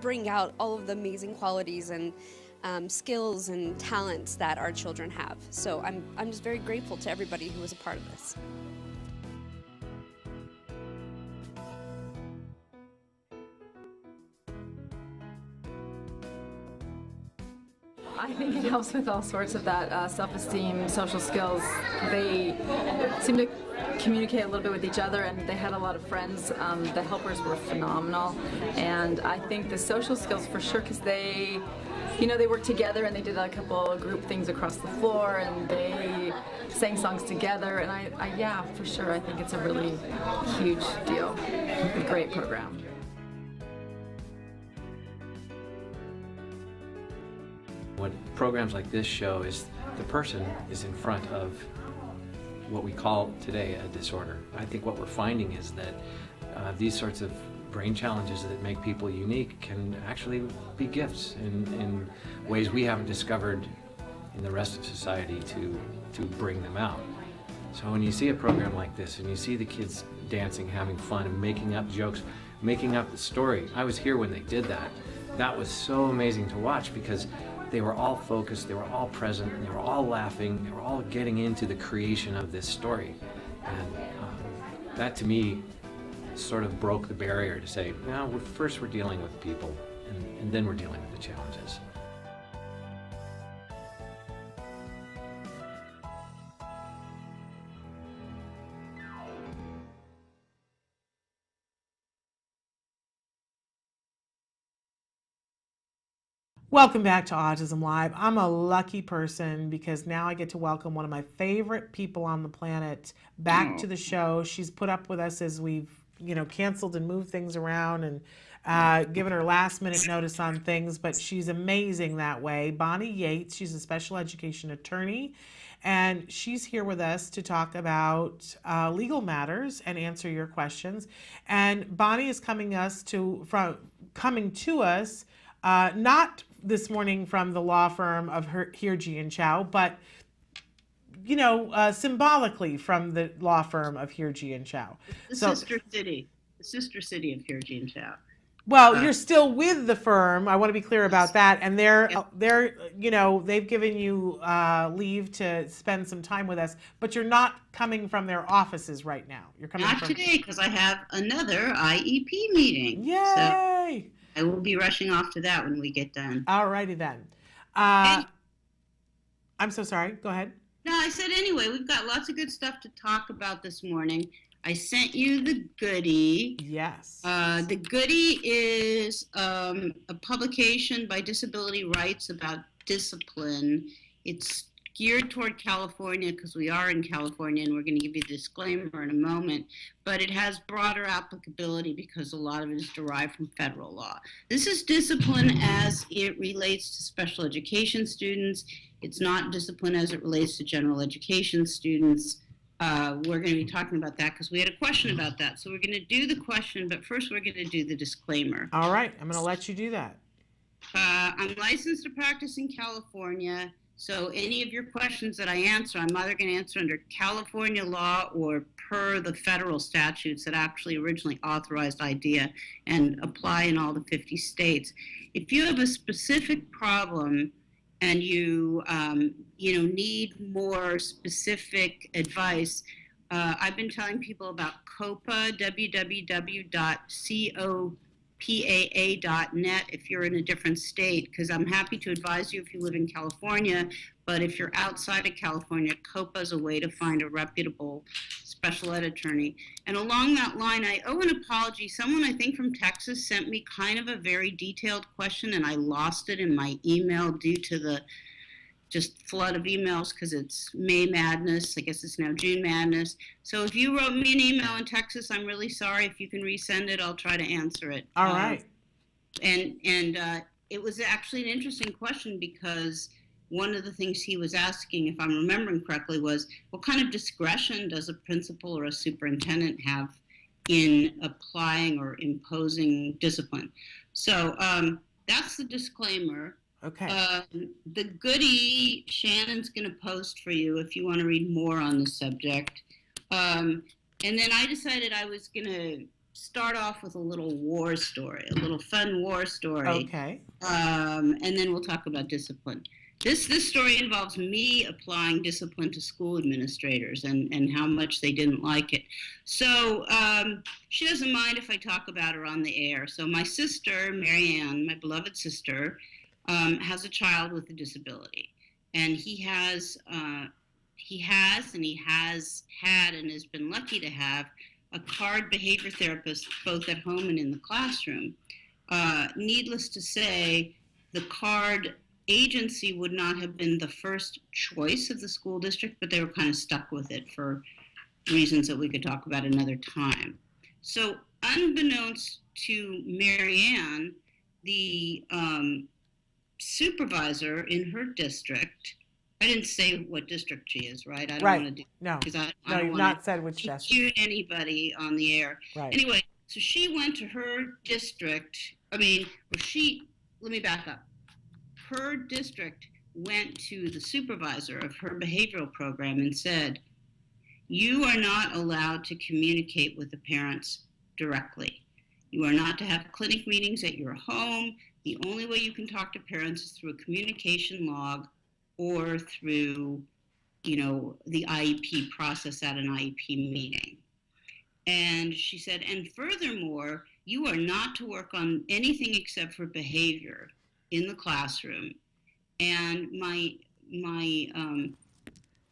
bring out all of the amazing qualities and skills and talents that our children have. So I'm just very grateful to everybody who was a part of this. I think it helps with all sorts of that self-esteem, social skills. They seem to communicate a little bit with each other, and they had a lot of friends. The helpers were phenomenal, and I think the social skills for sure, because they worked together and they did a couple of group things across the floor, and they sang songs together, and I yeah, for sure, I think it's a really huge deal. A great program. What programs like this show is the person is in front of what we call today a disorder. I think what we're finding is that these sorts of brain challenges that make people unique can actually be gifts in ways we haven't discovered in the rest of society to bring them out. So when you see a program like this and you see the kids dancing, having fun, and making up jokes, making up the story. I was here when they did that. That was so amazing to watch because they were all focused, they were all present, they were all laughing, they were all getting into the creation of this story. And that to me sort of broke the barrier to say, no, first we're dealing with people and then we're dealing with the challenges. Welcome back to Autism Live. I'm a lucky person because now I get to welcome one of my favorite people on the planet back to the show. She's put up with us as we've, canceled and moved things around and given her last minute notice on things, but she's amazing that way. Bonnie Yates, she's a special education attorney, and she's here with us to talk about legal matters and answer your questions. And Bonnie is coming to us not this morning from the law firm of Hirji and Chow, but symbolically from the law firm of Hirji and Chow. The sister city of Hirji and Chow. Well, you're still with the firm. I want to be clear about that. And they've given you leave to spend some time with us, but you're not coming from their offices right now. You're coming Not today because I have another IEP meeting. Yay! So I will be rushing off to that when we get done. All righty then. I'm so sorry. Go ahead. No, I said anyway, we've got lots of good stuff to talk about this morning. I sent you the goodie. Yes. The goodie is a publication by Disability Rights about discipline. It's geared toward California because we are in California, and we're going to give you the disclaimer in a moment, but it has broader applicability because a lot of it is derived from federal law. This is discipline as it relates to special education students. It's not discipline as it relates to general education students. We're going to be talking about that because we had a question about that. So we're going to do the question, but first we're going to do the disclaimer. All right, I'm going to let you do that. I'm licensed to practice in California. So any of your questions that I answer, I'm either going to answer under California law or per the federal statutes that actually originally authorized IDEA and apply in all the 50 states. If you have a specific problem and you need more specific advice, I've been telling people about COPA, www.copaa.net if you're in a different state, because I'm happy to advise you if you live in California, but if you're outside of California, COPA is a way to find a reputable special ed attorney. And along that line, I owe an apology. Someone, I think from Texas, sent me kind of a very detailed question, and I lost it in my email due to the just flood of emails because it's May Madness. I guess it's now June Madness. So if you wrote me an email in Texas, I'm really sorry. If you can resend it, I'll try to answer it. All right. And it was actually an interesting question because one of the things he was asking, if I'm remembering correctly, was what kind of discretion does a principal or a superintendent have in applying or imposing discipline? So that's the disclaimer. Okay. The goodie Shannon's going to post for you if you want to read more on the subject. And then I decided I was going to start off with a little war story, a little fun war story. Okay. And then we'll talk about discipline. This story involves me applying discipline to school administrators and how much they didn't like it. So she doesn't mind if I talk about her on the air. So my sister, Marianne, my beloved sister, has a child with a disability, and he has had and has been lucky to have a CARD behavior therapist both at home and in the classroom. Needless to say, the CARD agency would not have been the first choice of the school district, but they were kind of stuck with it for reasons that we could talk about another time. So unbeknownst to Marianne, the supervisor in her district I didn't say what district she is, right? I don't Right. want to do No. because I No, don't you've want not said which to district. accuse anybody on the air. Right. Anyway, so she went to her district. Let me back up. Her district went to the supervisor of her behavioral program and said, you are not allowed to communicate with the parents directly. You are not to have clinic meetings at your home. The only way you can talk to parents is through a communication log or through, the IEP process at an IEP meeting. And she said, and furthermore, you are not to work on anything except for behavior in the classroom. And my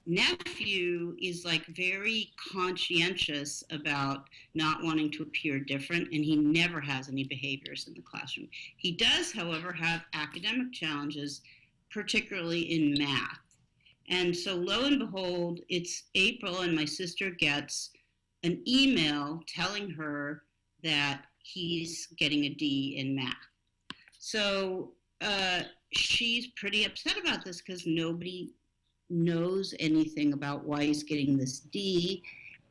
nephew is like very conscientious about not wanting to appear different, and he never has any behaviors in the classroom. He does, however, have academic challenges, particularly in math. And so lo and behold, it's April and my sister gets an email telling her that he's getting a D in math. So she's pretty upset about this because nobody knows anything about why he's getting this D.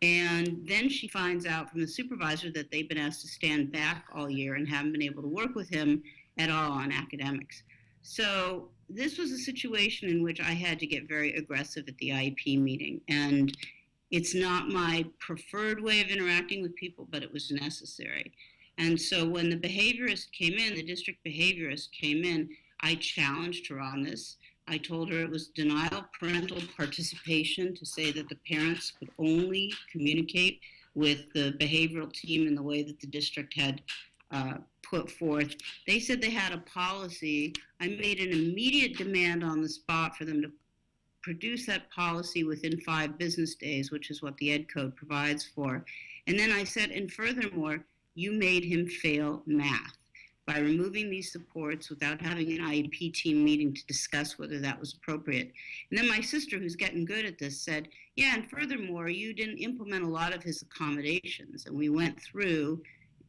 And then she finds out from the supervisor that they've been asked to stand back all year and haven't been able to work with him at all on academics. So this was a situation in which I had to get very aggressive at the IEP meeting. And it's not my preferred way of interacting with people, but it was necessary. And so when the behaviorist came in, the district behaviorist came in, I challenged her on this. I told her it was denial of parental participation to say that the parents could only communicate with the behavioral team in the way that the district had put forth. They said they had a policy. I made an immediate demand on the spot for them to produce that policy within 5 business days, which is what the Ed Code provides for. And then I said, and furthermore, you made him fail math by removing these supports without having an IEP team meeting to discuss whether that was appropriate. And then my sister, who's getting good at this, said, yeah, and furthermore, you didn't implement a lot of his accommodations. And we went through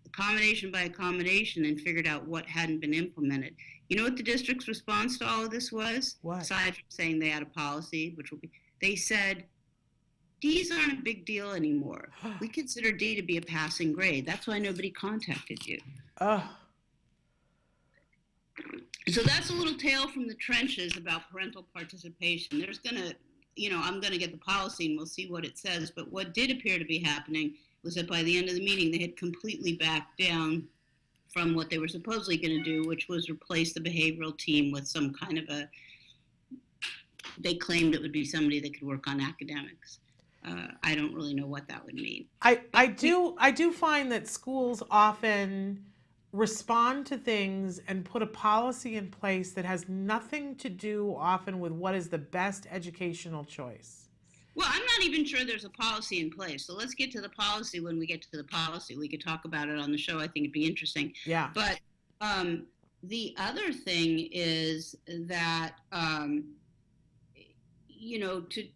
accommodation by accommodation and figured out what hadn't been implemented. You know what the district's response to all of this was? What? Aside from saying they had a policy, which will be, they said, D's aren't a big deal anymore. We consider D to be a passing grade. That's why nobody contacted you. So that's a little tale from the trenches about parental participation. There's gonna, I'm gonna get the policy and we'll see what it says. But what did appear to be happening was that by the end of the meeting, they had completely backed down from what they were supposedly going to do, which was replace the behavioral team with some kind of they claimed it would be somebody that could work on academics. I don't really know what that would mean. I do find that schools often respond to things and put a policy in place that has nothing to do often with what is the best educational choice. Well, I'm not even sure there's a policy in place. So let's get to the policy when we get to the policy. We could talk about it on the show. I think it'd be interesting. Yeah. But the other thing is that,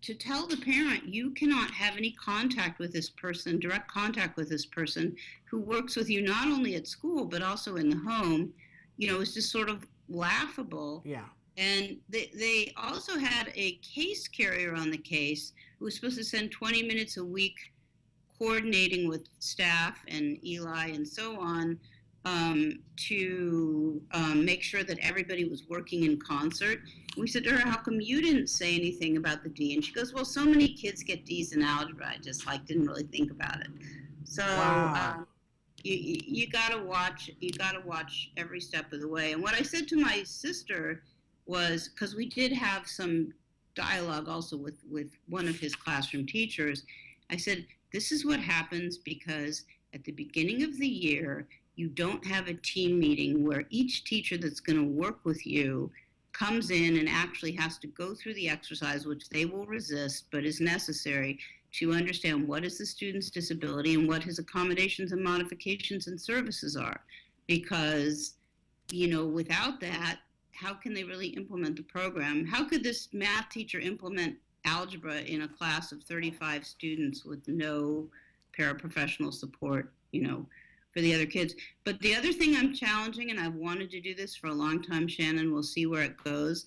to tell the parent, you cannot have any contact with this person, direct contact with this person who works with you not only at school, but also in the home, is just sort of laughable. Yeah. And they also had a case carrier on the case who was supposed to spend 20 minutes a week coordinating with staff and Eli and so on to make sure that everybody was working in concert. We said to her, how come you didn't say anything about the D? And she goes, well, so many kids get D's in algebra. I just didn't really think about it. So Wow. You gotta watch every step of the way. And what I said to my sister was, because we did have some dialogue also with one of his classroom teachers, I said, this is what happens because at the beginning of the year, you don't have a team meeting where each teacher that's going to work with you comes in and actually has to go through the exercise, which they will resist, but is necessary to understand what is the student's disability and what his accommodations and modifications and services are. Because, without that, how can they really implement the program? How could this math teacher implement algebra in a class of 35 students with no paraprofessional support, for the other kids? But the other thing I'm challenging, and I've wanted to do this for a long time, Shannon, we'll see where it goes,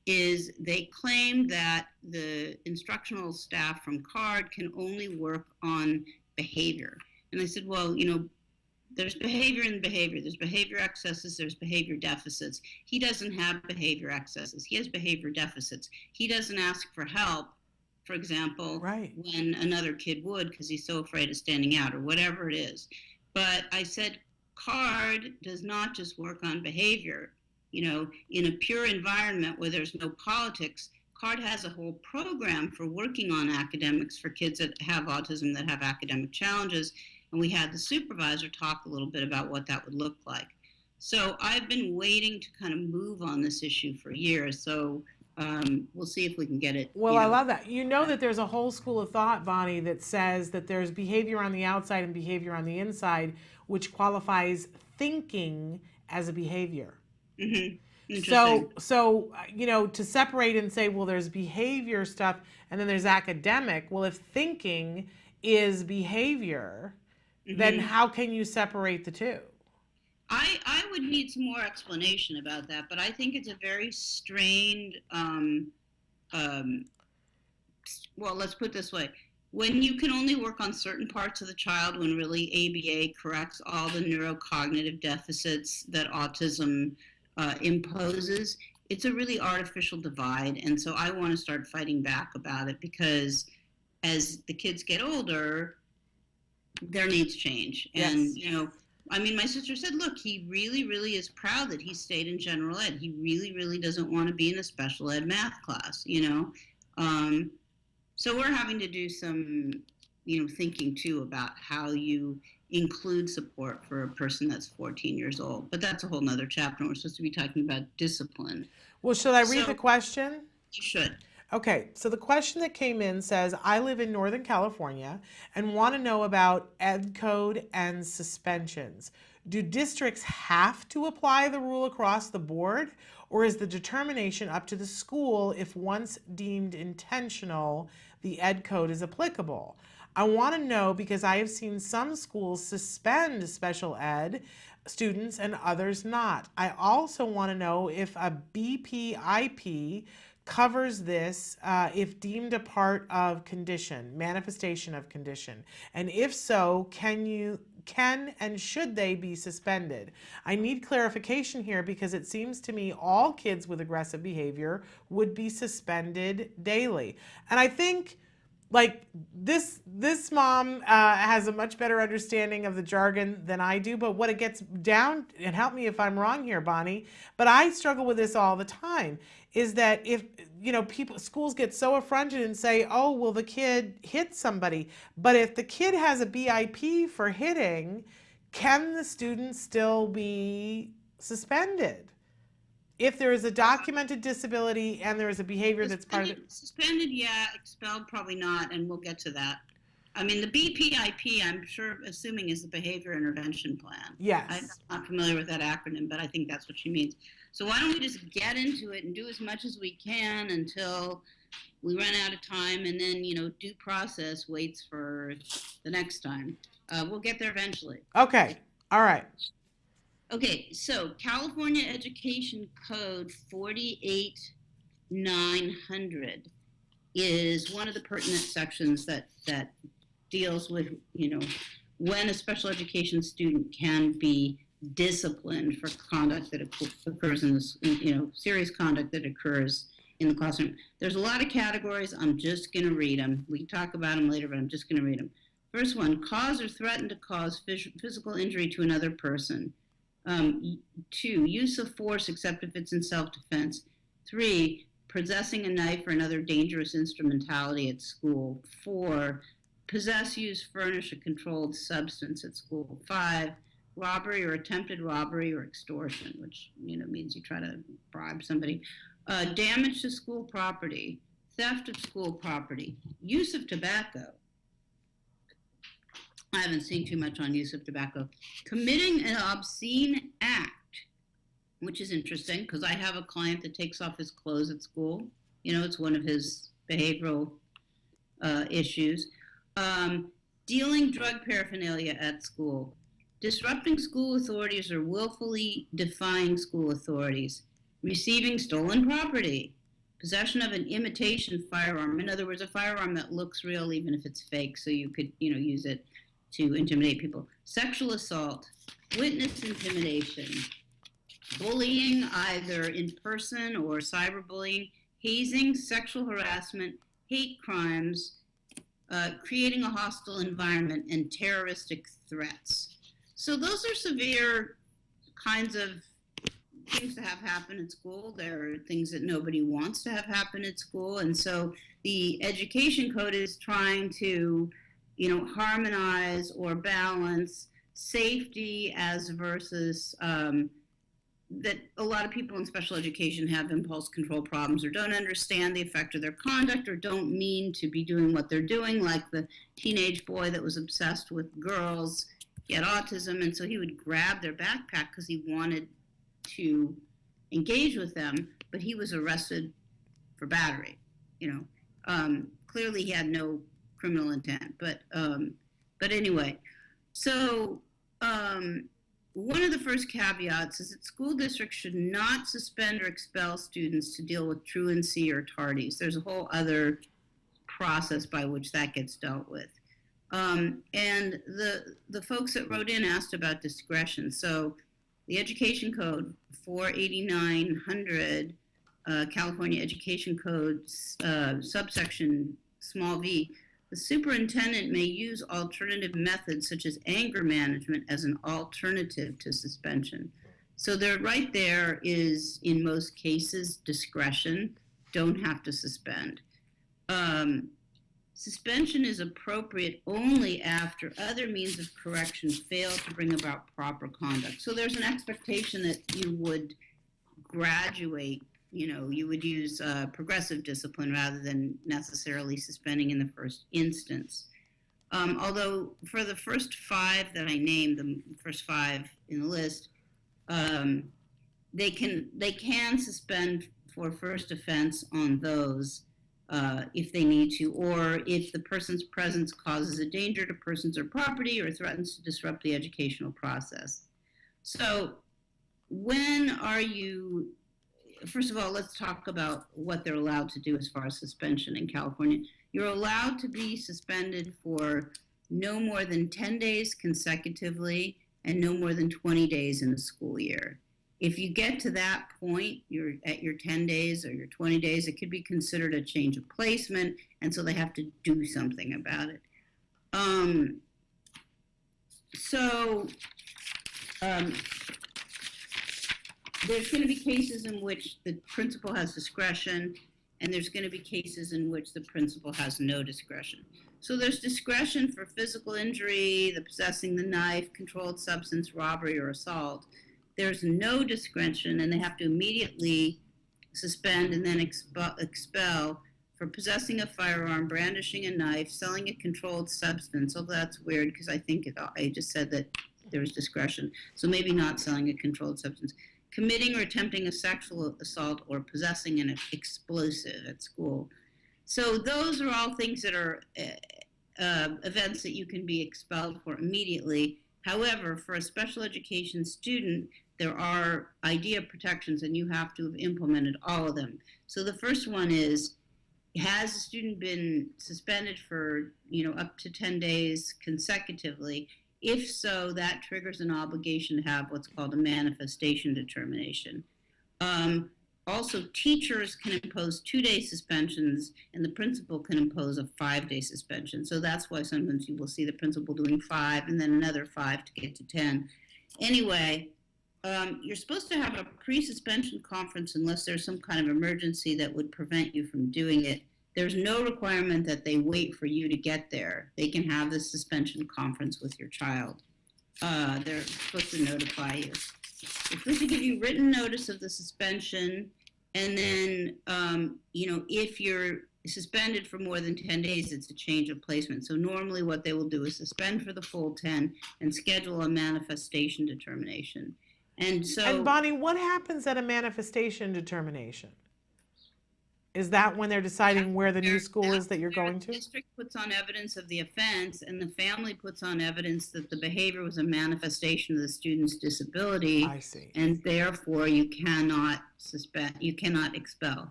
is they claim that the instructional staff from CARD can only work on behavior. And I said, well, there's behavior and behavior. There's behavior excesses, there's behavior deficits. He doesn't have behavior excesses. He has behavior deficits. He doesn't ask for help, for example, when another kid would because he's so afraid of standing out or whatever it is. But I said, CARD does not just work on behavior. In a pure environment where there's no politics, CARD has a whole program for working on academics for kids that have autism, that have academic challenges. And we had the supervisor talk a little bit about what that would look like. So I've been waiting to kind of move on this issue for years. So we'll see if we can get it. Well, I love that. That there's a whole school of thought, Bonnie, that says that there's behavior on the outside and behavior on the inside, which qualifies thinking as a behavior. Mm-hmm. So to separate and say, well, there's behavior stuff and then there's academic. Well, if thinking is behavior, then how can you separate the two? I would need some more explanation about that, but I think it's a very strained, well, let's put it this way. When you can only work on certain parts of the child, when really ABA corrects all the neurocognitive deficits that autism imposes, it's a really artificial divide. And so I want to start fighting back about it because as the kids get older, their needs change. And, my sister said, look, he really, really is proud that he stayed in general ed. He really, really doesn't want to be in a special ed math class, So we're having to do some, thinking too about how you include support for a person that's 14 years old. But that's a whole nother chapter. We're supposed to be talking about discipline. Well, should I read the question? You should. Okay, so the question that came in says, I live in Northern California and want to know about ed code and suspensions. Do districts have to apply the rule across the board, or is the determination up to the school if once deemed intentional, the ed code is applicable? I want to know because I have seen some schools suspend special ed students and others not. I also want to know if a BPIP covers this if deemed a part of manifestation of condition. And if so, can and should they be suspended? I need clarification here because it seems to me all kids with aggressive behavior would be suspended daily. And I think this mom has a much better understanding of the jargon than I do, but what it gets down, and help me if I'm wrong here, Bonnie, but I struggle with this all the time, is that if, schools get so affronted and say, oh, well, the kid hit somebody, but if the kid has a BIP for hitting, can the student still be suspended? If there is a documented disability and there is a behavior that's part of it. Suspended, yeah. Expelled, probably not, and we'll get to that. I mean, the BPIP, I'm sure, assuming is the Behavior Intervention Plan. Yes. I'm not familiar with that acronym, but I think that's what she means. So why don't we just get into it and do as much as we can until we run out of time, and then, due process waits for the next time. We'll get there eventually. Okay. All right. Okay, so California Education Code 48900 is one of the pertinent sections that deals with, when a special education student can be disciplined for conduct that occurs in this, serious conduct that occurs in the classroom. There's a lot of categories. I'm just going to read them. We can talk about them later, but I'm just going to read them. First one, cause or threaten to cause physical injury to another person. 2, use of force except if it's in self-defense. 3, possessing a knife or another dangerous instrumentality at school. 4, possess, use, furnish a controlled substance at school. 5, robbery or attempted robbery or extortion, which means you try to bribe somebody. Damage to school property, theft of school property, use of tobacco. I haven't seen too much on use of tobacco. Committing an obscene act, which is interesting because I have a client that takes off his clothes at school. It's one of his behavioral issues. Dealing drug paraphernalia at school. Disrupting school authorities or willfully defying school authorities. Receiving stolen property. possession of an imitation firearm, in other words, a firearm that looks real even if it's fake, so you could, use it to intimidate people. Sexual assault, witness intimidation, bullying either in person or cyberbullying, hazing, sexual harassment, hate crimes, creating a hostile environment, and terroristic threats. So those are severe kinds of things to have happen at school. There are things that nobody wants to have happen at school. And so the education code is trying to, harmonize or balance safety as versus that a lot of people in special education have impulse control problems or don't understand the effect of their conduct or don't mean to be doing what they're doing, like the teenage boy that was obsessed with girls. He had autism, and so he would grab their backpack because he wanted to engage with them, but he was arrested for battery. Clearly he had no criminal intent, but anyway. So one of the first caveats is that school districts should not suspend or expel students to deal with truancy or tardies. There's a whole other process by which that gets dealt with. And the folks that wrote in asked about discretion. So the Education Code 48900, California Education Code, subsection small v, the superintendent may use alternative methods such as anger management as an alternative to suspension. So right there is, in most cases, discretion. Don't have to suspend. Suspension is appropriate only after other means of correction fail to bring about proper conduct. So there's an expectation that you would graduate, you would use progressive discipline rather than necessarily suspending in the first instance. Although for the first five that I named, the first five in the list, they can suspend for first offense on those if they need to, or if the person's presence causes a danger to persons or property or threatens to disrupt the educational process. So first of all, let's talk about what they're allowed to do as far as suspension in California. You're allowed to be suspended for no more than 10 days consecutively and no more than 20 days in a school year. If you get to that point, you're at your 10 days or your 20 days, it could be considered a change of placement, and so they have to do something about it. There's going to be cases in which the principal has discretion, and there's going to be cases in which the principal has no discretion. So there's discretion for physical injury, the possessing the knife, controlled substance, robbery, or assault. There's no discretion, and they have to immediately suspend and then expel for possessing a firearm, brandishing a knife, selling a controlled substance. Oh, that's weird because I think I just said that there was discretion. So maybe not selling a controlled substance. Committing or attempting a sexual assault or possessing an explosive at school. So those are all things that are events that you can be expelled for immediately. However, for a special education student, there are IDEA protections and you have to have implemented all of them. So the first one is, has a student been suspended for up to 10 days consecutively? If so, that triggers an obligation to have what's called a manifestation determination. Also, teachers can impose 2-day suspensions, and the principal can impose a 5-day suspension. So that's why sometimes you will see the principal doing 5 and then another 5 to get to 10. Anyway, you're supposed to have a pre-suspension conference unless there's some kind of emergency that would prevent you from doing it. There's no requirement that they wait for you to get there. They can have the suspension conference with your child. They're supposed to notify you. They're supposed to give you written notice of the suspension, and then, if you're suspended for more than 10 days, it's a change of placement. So normally what they will do is suspend for the full 10 and schedule a manifestation determination. And Bonnie, what happens at a manifestation determination? Is that when they're deciding where the new school is that you're going to? The district puts on evidence of the offense, and the family puts on evidence that the behavior was a manifestation of the student's disability. I see. And therefore, you cannot expel.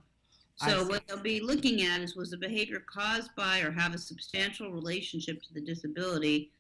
So what they'll be looking at is, was the behavior caused by or have a substantial relationship to the disability,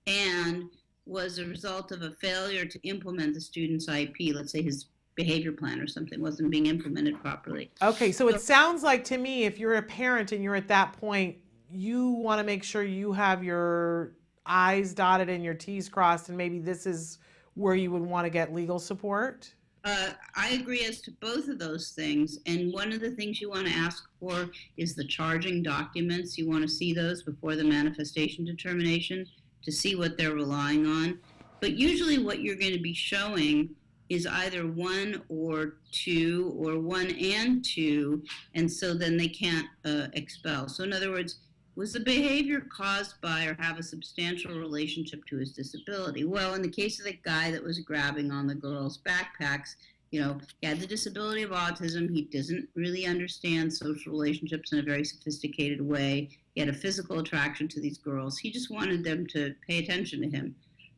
and was a result of a failure to implement the student's IEP, let's say his behavior plan or something wasn't being implemented properly. Okay, so it sounds like to me, if you're a parent and you're at that point, you want to make sure you have your I's dotted and your T's crossed, and maybe this is where you would want to get legal support? I agree as to both of those things. And one of the things you want to ask for is the charging documents. You want to see those before the manifestation determination to see what they're relying on. But usually what you're going to be showing is either 1 or 2 or 1 and 2, and so then they can't expel. So in other words, was the behavior caused by or have a substantial relationship to his disability? Well, in the case of the guy that was grabbing on the girls' backpacks, he had the disability of autism. He doesn't really understand social relationships in a very sophisticated way. He had a physical attraction to these girls. He just wanted them to pay attention to him.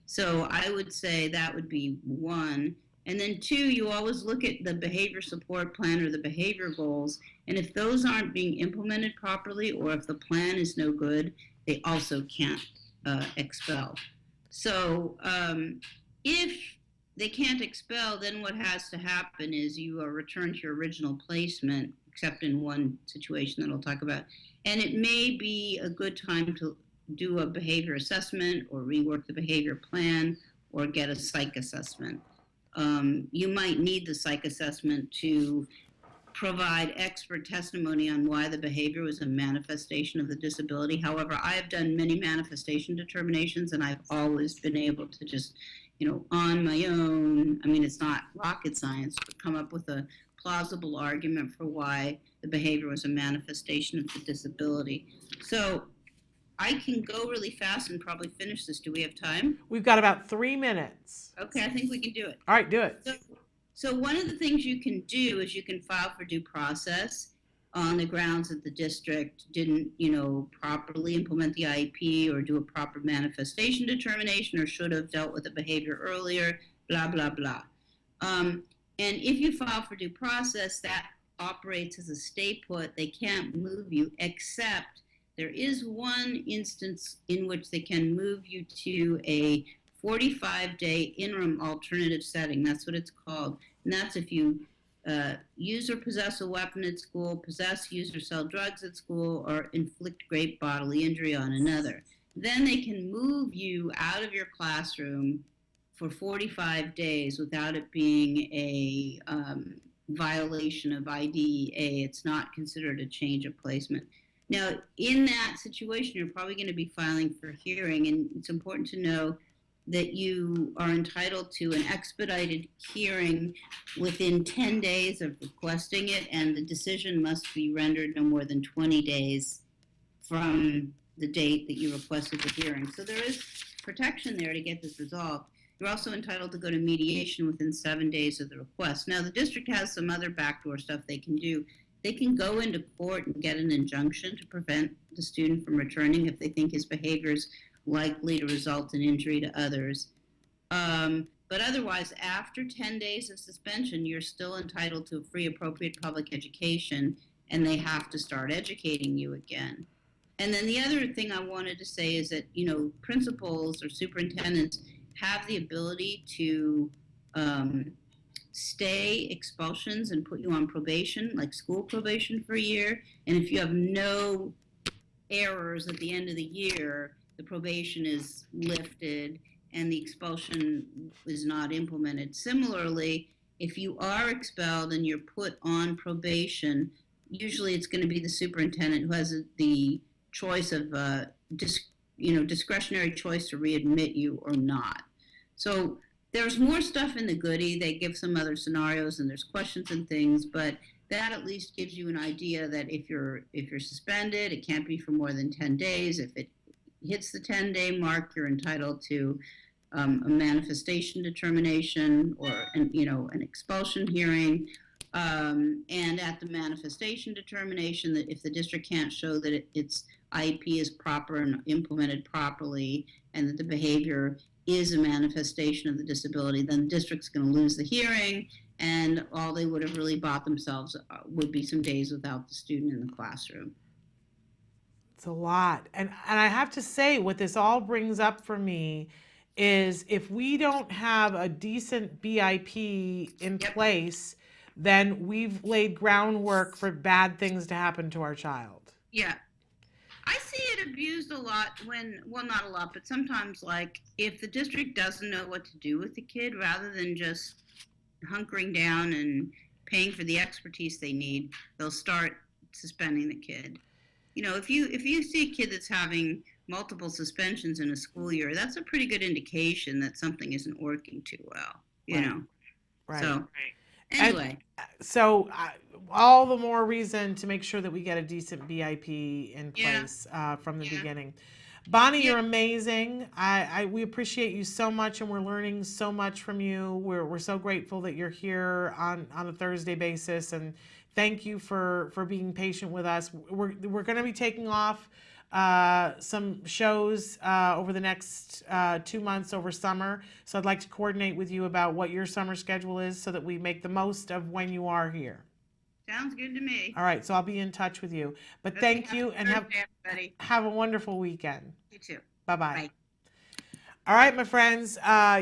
So I would say that would be 1. And then 2, you always look at the behavior support plan or the behavior goals, and if those aren't being implemented properly, or if the plan is no good, they also can't expel. So if they can't expel, then what has to happen is you are returned to your original placement, except in one situation that I'll talk about. And it may be a good time to do a behavior assessment or rework the behavior plan or get a psych assessment. You might need the psych assessment to provide expert testimony on why the behavior was a manifestation of the disability. However, I have done many manifestation determinations, and I've always been able to just, on my own, I mean, it's not rocket science, but come up with a plausible argument for why the behavior was a manifestation of the disability. So I can go really fast and probably finish this. Do we have time? We've got about 3 minutes. Okay, I think we can do it. All right, do it. So one of the things you can do is you can file for due process on the grounds that the district didn't, properly implement the IEP or do a proper manifestation determination or should have dealt with the behavior earlier, blah, blah, blah. And if you file for due process, that operates as a stay put. They can't move you, except there is one instance in which they can move you to a 45-day interim alternative setting. That's what it's called. And that's if you use or possess a weapon at school, possess, use, or sell drugs at school, or inflict great bodily injury on another. Then they can move you out of your classroom for 45 days without it being a violation of IDEA. It's not considered a change of placement. Now, in that situation, you're probably going to be filing for hearing, and it's important to know that you are entitled to an expedited hearing within 10 days of requesting it, and the decision must be rendered no more than 20 days from the date that you requested the hearing. So there is protection there to get this resolved. You're also entitled to go to mediation within 7 days of the request. Now, the district has some other backdoor stuff they can do. They can go into court and get an injunction to prevent the student from returning if they think his behavior is likely to result in injury to others. But otherwise, after 10 days of suspension, you're still entitled to a free appropriate public education, and they have to start educating you again. And then the other thing I wanted to say is that, principals or superintendents have the ability to stay expulsions and put you on probation, like school probation for a year. And if you have no errors at the end of the year, the probation is lifted and the expulsion is not implemented. Similarly, if you are expelled and you're put on probation, usually it's going to be the superintendent who has the choice of discretionary choice to readmit you or not. So there's more stuff in the goodie. They give some other scenarios and there's questions and things, but that at least gives you an idea that if you're suspended, it can't be for more than 10 days. If it hits the 10-day mark, you're entitled to a manifestation determination or an expulsion hearing. And at the manifestation determination, that if the district can't show that its IEP is proper and implemented properly and that the behavior is a manifestation of the disability, then the district's going to lose the hearing and all they would have really bought themselves would be some days without the student in the classroom. It's a lot. And I have to say, what this all brings up for me is if we don't have a decent BIP in place, then we've laid groundwork for bad things to happen to our child. Yeah. I see it abused a lot well, not a lot, but sometimes, like, if the district doesn't know what to do with the kid, rather than just hunkering down and paying for the expertise they need, they'll start suspending the kid. You know, if you see a kid that's having multiple suspensions in a school year, that's a pretty good indication that something isn't working too well, you know? Right. So, anyway. So all the more reason to make sure that we get a decent BIP in place from the beginning. Bonnie, you're amazing. We appreciate you so much, and we're learning so much from you. We're so grateful that you're here on a Thursday basis, and thank you for being patient with us. We're going to be taking off some shows over the next 2 months over summer. So I'd like to coordinate with you about what your summer schedule is so that we make the most of when you are here. Sounds good to me. All right, so I'll be in touch with you. But thank you, and have a wonderful weekend. You too. Bye-bye. Bye. All right, my friends,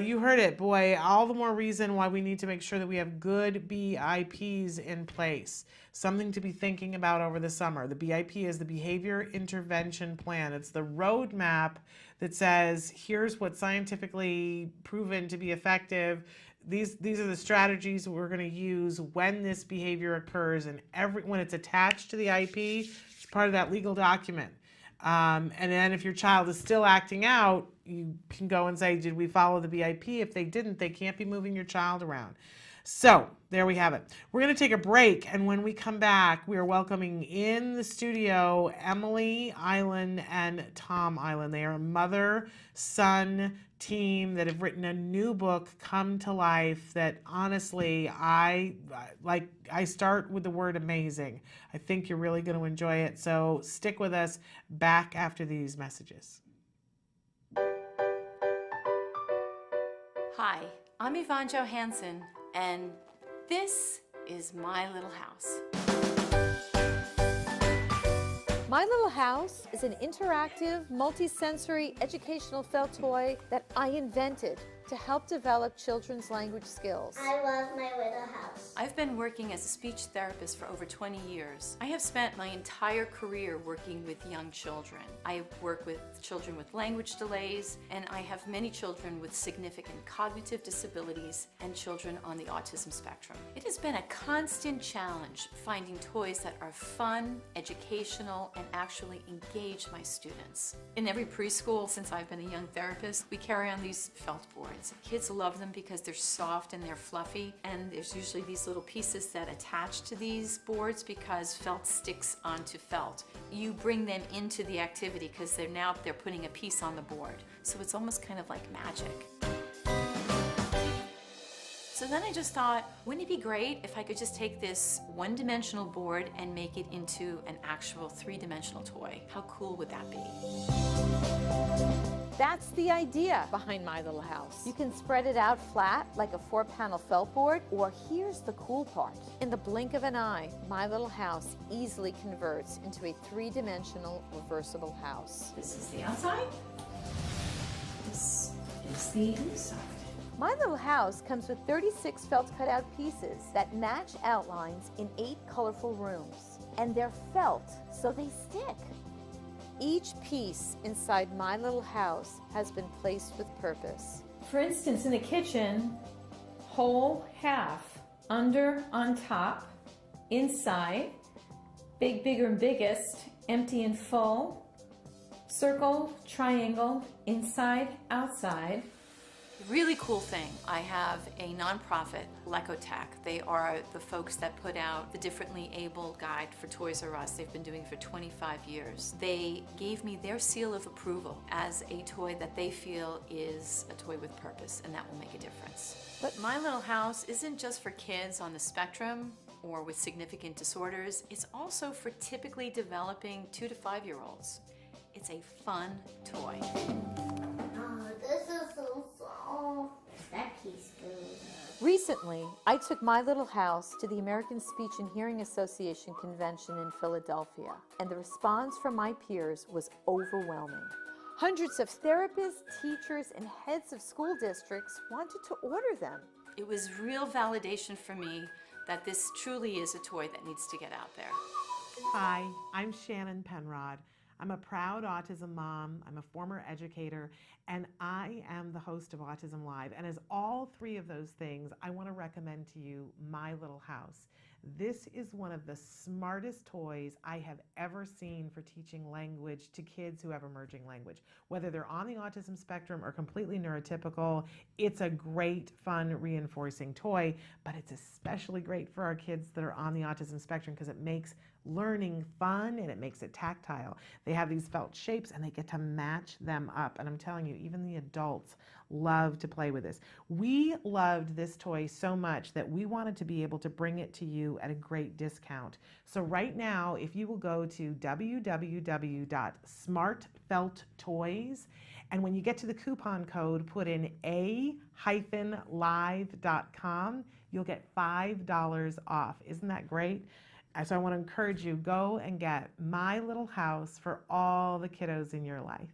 you heard it. Boy, all the more reason why we need to make sure that we have good BIPs in place. Something to be thinking about over the summer. The BIP is the Behavior Intervention Plan. It's the roadmap that says, here's what's scientifically proven to be effective. These are the strategies we're going to use when this behavior occurs, and when it's attached to the IP, it's part of that legal document. And then if your child is still acting out, you can go and say, did we follow the BIP? If they didn't, they can't be moving your child around. So there we have it. We're going to take a break, and when we come back, we are welcoming in the studio Emily Island and Tom Island. They are a mother-son team that have written a new book, Come to Life, that honestly, I start with the word amazing. I think you're really going to enjoy it. So stick with us. Back after these messages. Hi, I'm Yvonne Johansson, and this is My Little House. My Little House is an interactive, multi-sensory educational felt toy that I invented to help develop children's language skills. I love My Little House. I've been working as a speech therapist for over 20 years. I have spent my entire career working with young children. I work with children with language delays, and I have many children with significant cognitive disabilities and children on the autism spectrum. It has been a constant challenge finding toys that are fun, educational, and actually engage my students. In every preschool, since I've been a young therapist, we carry on these felt boards. Kids love them because they're soft and they're fluffy, and there's usually these little pieces that attach to these boards because felt sticks onto felt. You bring them into the activity because they're putting a piece on the board. So it's almost kind of like magic. So then I just thought, wouldn't it be great if I could just take this one-dimensional board and make it into an actual three-dimensional toy? How cool would that be? That's the idea behind My Little House. You can spread it out flat like a 4-panel felt board, or here's the cool part. In the blink of an eye, My Little House easily converts into a 3-dimensional reversible house. This is the outside. This is the inside. My Little House comes with 36 felt cutout pieces that match outlines in 8 colorful rooms. And they're felt, so they stick. Each piece inside My Little House has been placed with purpose. For instance, in the kitchen, whole, half, under, on top, inside, big, bigger, and biggest, empty and full, circle, triangle, inside, outside. Really cool thing, I have a nonprofit, Lecotech. They are the folks that put out the Differently Abled Guide for Toys R Us. They've been doing it for 25 years. They gave me their seal of approval as a toy that they feel is a toy with purpose, and that will make a difference. But My Little House isn't just for kids on the spectrum or with significant disorders. It's also for typically developing 2 to 5-year-olds. It's a fun toy. Oh, this is so soft. That piece goes up. Recently, I took my little house to the American Speech and Hearing Association convention in Philadelphia, and the response from my peers was overwhelming. Hundreds of therapists, teachers, and heads of school districts wanted to order them. It was real validation for me that this truly is a toy that needs to get out there. Hi, I'm Shannon Penrod. I'm a proud autism mom, I'm a former educator, and I am the host of Autism Live. And as all three of those things, I want to recommend to you My Little House. This is one of the smartest toys I have ever seen for teaching language to kids who have emerging language. Whether they're on the autism spectrum or completely neurotypical, it's a great, fun, reinforcing toy, but it's especially great for our kids that are on the autism spectrum because it makes learning fun and it makes it tactile. They have these felt shapes and they get to match them up. And I'm telling you, even the adults love to play with this. We loved this toy so much that we wanted to be able to bring it to you at a great discount. So right now, if you will go to www.smartfelttoys, and when you get to the coupon code, put in a-live.com, you'll get $5 off. Isn't that great? So I want to encourage you, go and get My Little House for all the kiddos in your life.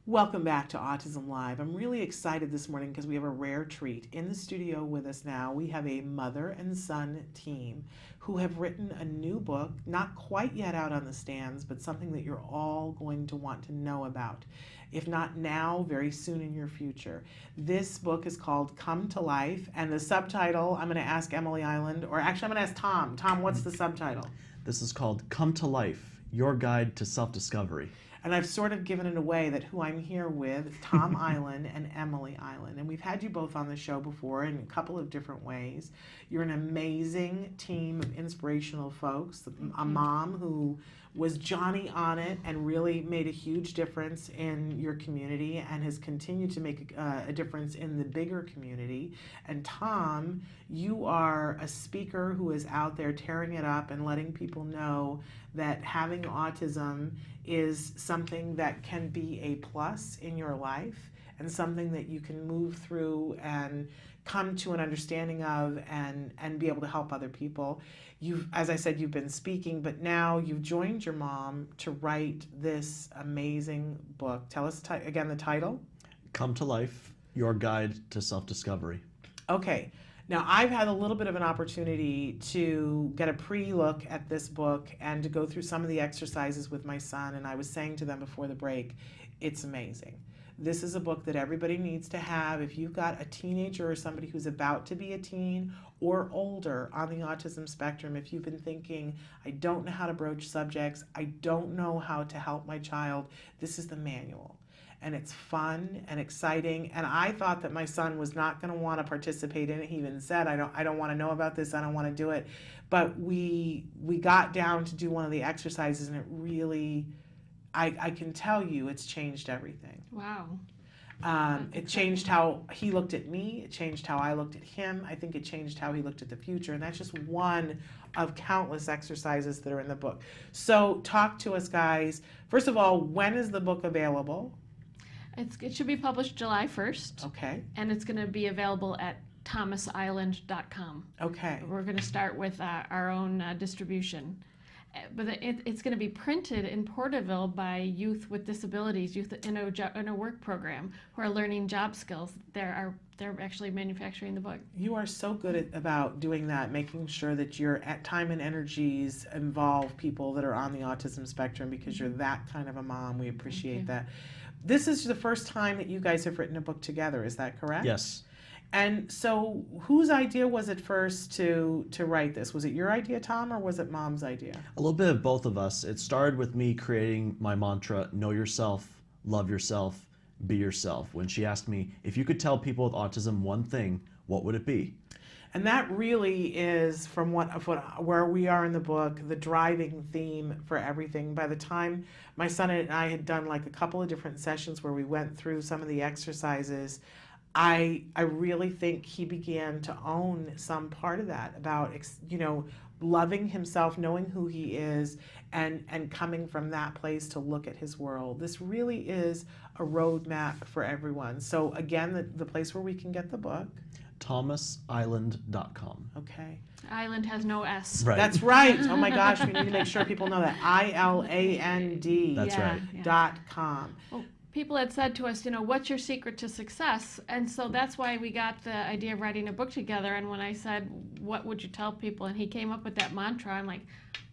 Welcome back to Autism Live. I'm really excited this morning because we have a rare treat. In the studio with us now, we have a mother and son team who have written a new book, not quite yet out on the stands, but something that you're all going to want to know about. If not now, very soon in your future. This book is called Come to Life, and the subtitle, I'm going to ask Emily Island, or actually I'm going to ask Tom. Tom, what's the subtitle? This is called Come to Life, Your Guide to Self-Discovery. And I've sort of given it away that who I'm here with, Tom Island and Emily Island. And we've had you both on the show before in a couple of different ways. You're an amazing team of inspirational folks. A mom who was Johnny on it and really made a huge difference in your community and has continued to make a difference in the bigger community. And Tom, you are a speaker who is out there tearing it up and letting people know that having autism is something that can be a plus in your life and something that you can move through and come to an understanding of and be able to help other people. You've, as I said, you've been speaking, but now you've joined your mom to write this amazing book. Tell us again the title. Come to Life, Your Guide to Self-Discovery. Okay. Now, I've had a little bit of an opportunity to get a pre-look at this book and to go through some of the exercises with my son, and I was saying to them before the break, it's amazing. This is a book that everybody needs to have. If you've got a teenager or somebody who's about to be a teen or older on the autism spectrum, if you've been thinking, I don't know how to broach subjects, I don't know how to help my child, this is the manual. And it's fun and exciting. And I thought that my son was not going to want to participate in it. He even said, I don't want to know about this. I don't want to do it. But we got down to do one of the exercises, and it really, I can tell you, it's changed everything. Wow. It changed how he looked at me. It changed how I looked at him. I think it changed how he looked at the future. And that's just one of countless exercises that are in the book. So talk to us, guys. First of all, when is the book available? It should be published July 1st. Okay. And it's going to be available at thomasisland.com. Okay. We're going to start with our own distribution. But it's going to be printed in Porterville by youth with disabilities, youth in a work program who are learning job skills. They're actually manufacturing the book. You are so good about doing that, making sure that your time and energies involve people that are on the autism spectrum, because you're that kind of a mom. We appreciate that. This is the first time that you guys have written a book together, is that correct? Yes. And so whose idea was it first to write this? Was it your idea, Tom, or was it Mom's idea? A little bit of both of us. It started with me creating my mantra, know yourself, love yourself, be yourself. When she asked me, if you could tell people with autism one thing, what would it be? And that really is, from where we are in the book, the driving theme for everything. By the time my son and I had done like a couple of different sessions where we went through some of the exercises, I really think he began to own some part of that about, loving himself, knowing who he is, and coming from that place to look at his world. This really is a roadmap for everyone. So again, the place where we can get the book. thomasisland.com. Okay. Island has no S. Right. That's right. Oh my gosh, we need to make sure people know that. ILAND. That's right. .com. Well, people had said to us, what's your secret to success? And so that's why we got the idea of writing a book together. And when I said, what would you tell people? And he came up with that mantra. I'm like,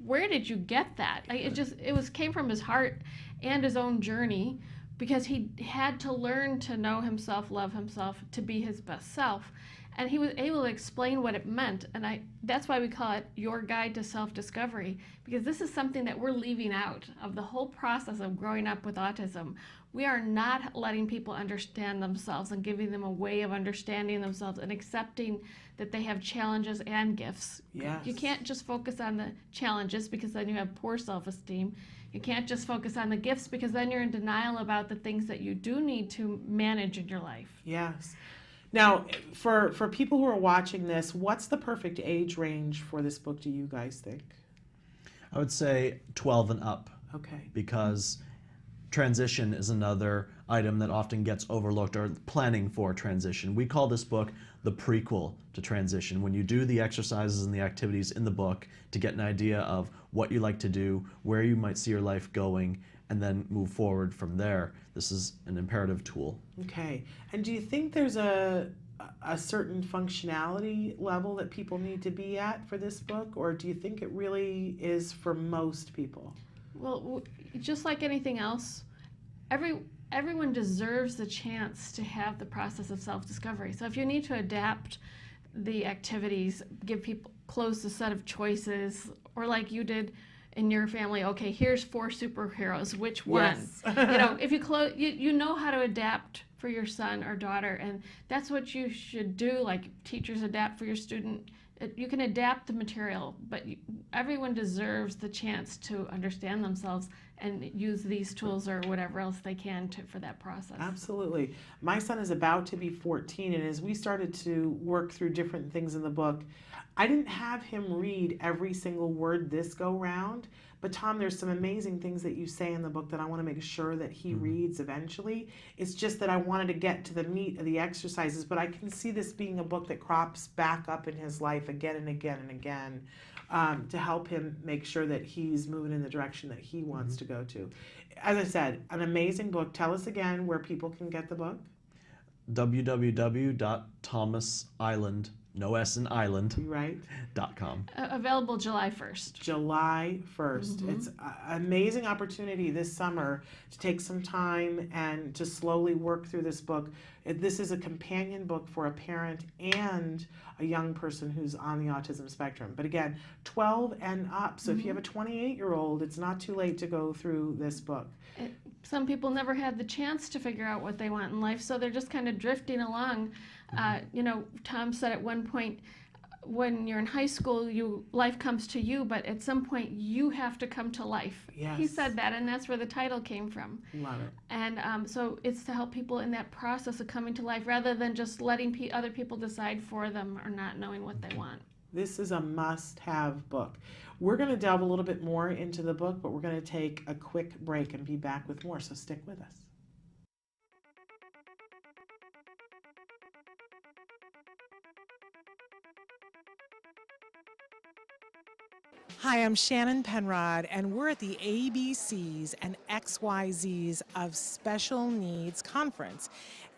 where did you get that? It came from his heart and his own journey, because he had to learn to know himself, love himself, to be his best self. And he was able to explain what it meant. And that's why we call it Your Guide to Self-Discovery, because this is something that we're leaving out of the whole process of growing up with autism. We are not letting people understand themselves and giving them a way of understanding themselves and accepting that they have challenges and gifts. Yes. You can't just focus on the challenges, because then you have poor self-esteem. You can't just focus on the gifts, because then you're in denial about the things that you do need to manage in your life. Yes. Now, for people who are watching this, what's the perfect age range for this book, do you guys think? I would say 12 and up. Okay. Because transition is another item that often gets overlooked, or planning for transition. We call this book the prequel to transition. When you do the exercises and the activities in the book to get an idea of what you like to do, where you might see your life going, and then move forward from there, this is an imperative tool. Okay. And do you think there's a certain functionality level that people need to be at for this book, or do you think it really is for most people? Well, just like anything else, everyone deserves the chance to have the process of self-discovery. So if you need to adapt the activities, give people close a set of choices, or like you did in your family, okay, here's 4 superheroes, which one? Yes. If you know how to adapt for your son or daughter, and that's what you should do. Like teachers adapt for your student. You can adapt the material, but everyone deserves the chance to understand themselves and use these tools or whatever else they can for that process. Absolutely. My son is about to be 14, and as we started to work through different things in the book, I didn't have him read every single word this go round, but Tom, there's some amazing things that you say in the book that I want to make sure that he reads eventually. It's just that I wanted to get to the meat of the exercises, but I can see this being a book that crops back up in his life again and again and again, to help him make sure that he's moving in the direction that he wants to go to. As I said, an amazing book. Tell us again where people can get the book. www.thomasisland.com. No S in island. Right. .com. Available July 1st. July 1st. It's an amazing opportunity this summer to take some time and to slowly work through this book. This is a companion book for a parent and a young person who's on the autism spectrum. But again, 12 and up. So if you have a 28-year-old, it's not too late to go through this book. Some people never had the chance to figure out what they want in life, so they're just kind of drifting along. Tom said at one point, when you're in high school, life comes to you, but at some point you have to come to life. Yes. He said that, and that's where the title came from. Love it. And so it's to help people in that process of coming to life, rather than just letting other people decide for them or not knowing what they want. This is a must-have book. We're going to delve a little bit more into the book, but we're going to take a quick break and be back with more, so stick with us. Hi, I'm Shannon Penrod, and we're at the ABCs and XYZs of Special Needs Conference.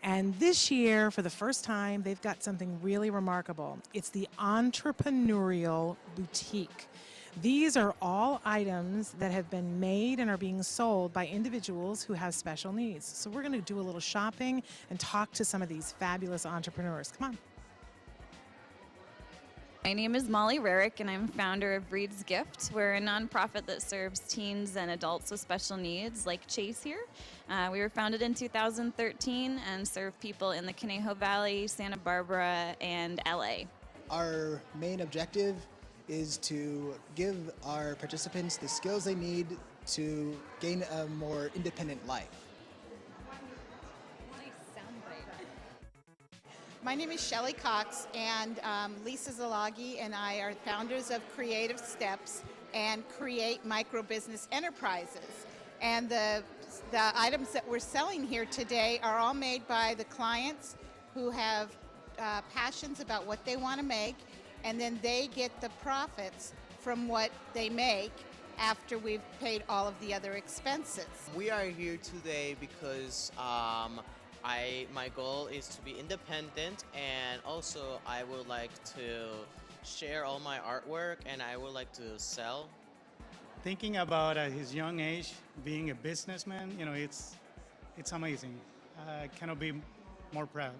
And this year, for the first time, they've got something really remarkable. It's the Entrepreneurial Boutique. These are all items that have been made and are being sold by individuals who have special needs. So we're going to do a little shopping and talk to some of these fabulous entrepreneurs. Come on. My name is Molly Rarick, and I'm founder of Breed's Gift. We're a nonprofit that serves teens and adults with special needs like Chase here. We were founded in 2013 and serve people in the Conejo Valley, Santa Barbara, and LA. Our main objective is to give our participants the skills they need to gain a more independent life. My name is Shelley Cox, and Lisa Zalagi and I are founders of Creative Steps and Create Micro Business Enterprises. And the items that we're selling here today are all made by the clients who have passions about what they want to make, and then they get the profits from what they make after we've paid all of the other expenses. We are here today because my goal is to be independent, and also I would like to share all my artwork, and I would like to sell. Thinking about at his young age being a businessman, it's amazing. I cannot be more proud.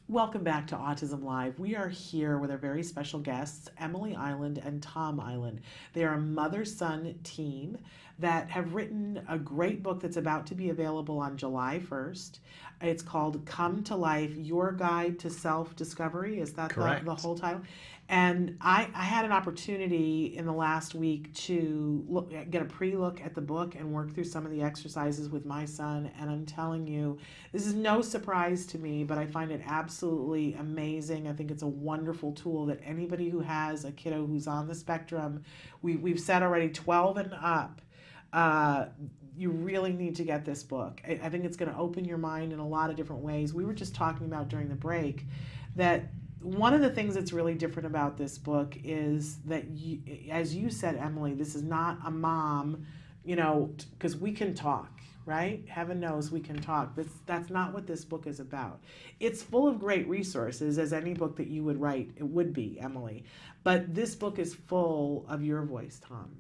Welcome back to Autism Live. We are here with our very special guests, Emily Island and Tom Island. They are a mother-son team that have written a great book that's about to be available on July 1st. It's called Come to Life, Your Guide to Self-Discovery. Is that the whole title? And I had an opportunity in the last week to get a pre-look at the book and work through some of the exercises with my son. And I'm telling you, this is no surprise to me, but I find it absolutely amazing. I think it's a wonderful tool that anybody who has a kiddo who's on the spectrum, we've said already 12 and up, you really need to get this book. I think it's going to open your mind in a lot of different ways. We were just talking about during the break that one of the things that's really different about this book is that, as you said, Emily, this is not a mom, because we can talk, right? Heaven knows we can talk. That's not what this book is about. It's full of great resources, as any book that you would write, it would be, Emily. But this book is full of your voice, Tom.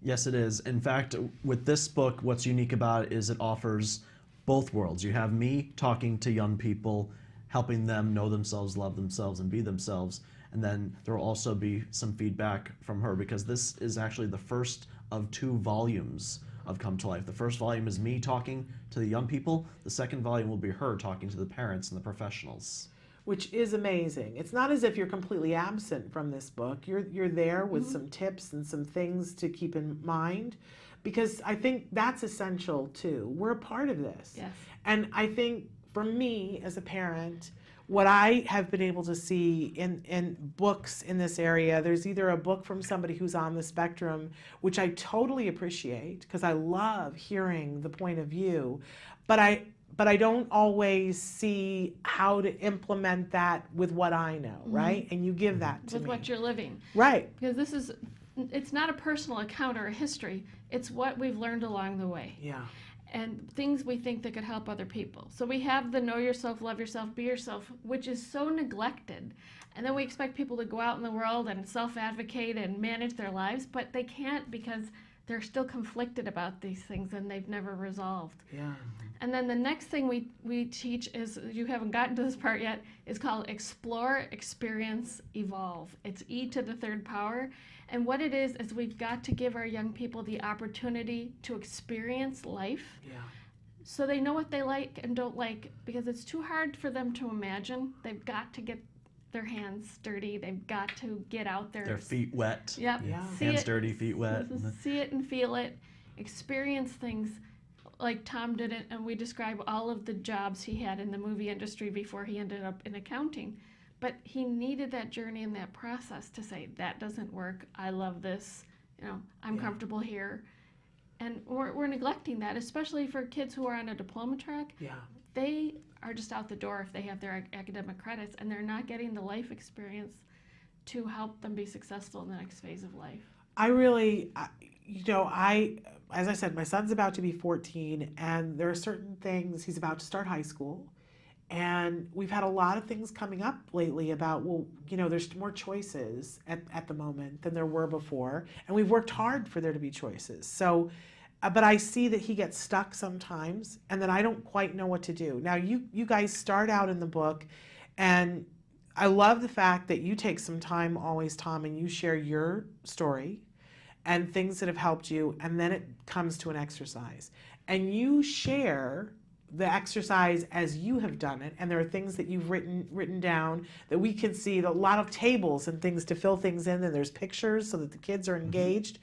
Yes, it is. In fact, with this book, what's unique about it is it offers both worlds. You have me talking to young people, helping them know themselves, love themselves, and be themselves. And then there will also be some feedback from her, because this is actually the first of 2 volumes of Come to Life. The first volume is me talking to the young people. The second volume will be her talking to the parents and the professionals. Which is amazing. It's not as if you're completely absent from this book. You're there with some tips and some things to keep in mind, because I think that's essential too. We're a part of this. Yes. And I think for me as a parent, what I have been able to see in books in this area, there's either a book from somebody who's on the spectrum, which I totally appreciate because I love hearing the point of view, but I don't always see how to implement that with what I know, right? And you give that to me. With what you're living. Right. Because it's not a personal account or a history, it's what we've learned along the way. Yeah. And things we think that could help other people. So we have the know yourself, love yourself, be yourself, which is so neglected. And then we expect people to go out in the world and self-advocate and manage their lives, but they can't because they're still conflicted about these things and they've never resolved. Yeah. And then the next thing we teach is, you haven't gotten to this part yet, is called Explore, Experience, Evolve. It's E to the 3rd power. And what it is we've got to give our young people the opportunity to experience life. Yeah. So they know what they like and don't like, because it's too hard for them to imagine. They've got to get their hands dirty. They've got to get out there. Their feet wet. Yep. Yeah. Hands dirty, feet wet. See it and feel it. Experience things like Tom did it, and we describe all of the jobs he had in the movie industry before he ended up in accounting. But he needed that journey and that process to say, that doesn't work, I love this, I'm comfortable here. And we're neglecting that, especially for kids who are on a diploma track. Yeah. They are just out the door if they have their academic credits, and they're not getting the life experience to help them be successful in the next phase of life. I really, as I said, my son's about to be 14, and there are certain things, he's about to start high school. And we've had a lot of things coming up lately about, there's more choices at the moment than there were before. And we've worked hard for there to be choices. So, but I see that he gets stuck sometimes and that I don't quite know what to do. Now, you guys start out in the book, and I love the fact that you take some time always, Tom, and you share your story and things that have helped you. And then it comes to an exercise. And you share the exercise as you have done it, and there are things that you've written down that we can see, a lot of tables and things to fill things in, and there's pictures so that the kids are engaged.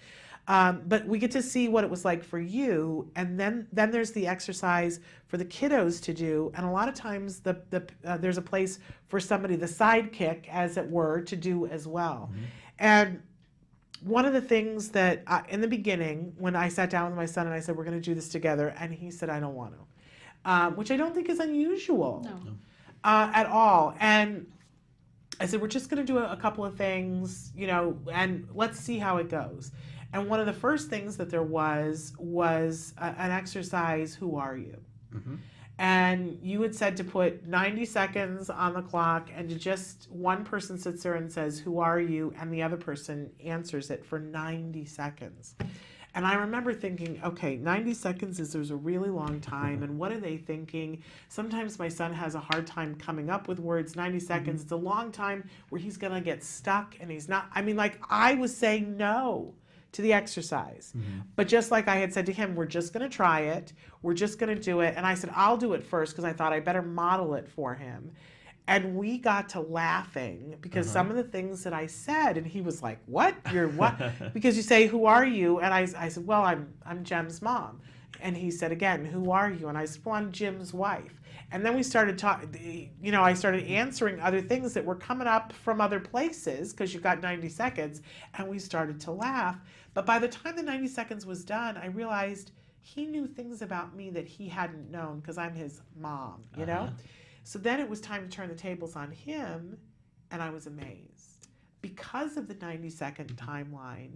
But we get to see what it was like for you, and then there's the exercise for the kiddos to do, and a lot of times there's a place for somebody, the sidekick, as it were, to do as well. And one of the things that in the beginning, when I sat down with my son and I said, we're going to do this together, and he said, I don't want to, which I don't think is unusual at all. And I said, we're just going to do a couple of things, you know, and let's see how it goes. And one of the first things that there was an exercise, who are you? And you had said to put 90 seconds on the clock, and to just one person sits there and says, who are you? And the other person answers it for 90 seconds. And I remember thinking, okay, 90 seconds is a really long time, and what are they thinking? Sometimes my son has a hard time coming up with words. 90 seconds, it's a long time where he's gonna get stuck and he's not, I mean, like, I was saying no to the exercise. But just like I had said to him, we're just gonna try it, we're just gonna do it. And I said, I'll do it first, because I thought I better model it for him. And we got to laughing because some of the things that I said, and he was like, what? You're what? Because you say, who are you? And I said, well, I'm Jem's mom. And he said again, who are you? And I said, well, I'm Jim's wife. And then we started talking, you know, I started answering other things that were coming up from other places, because you got 90 seconds, and we started to laugh. But by the time the 90 seconds was done, I realized he knew things about me that he hadn't known, because I'm his mom, you know? So then it was time to turn the tables on him, and I was amazed. Because of the 90-second timeline,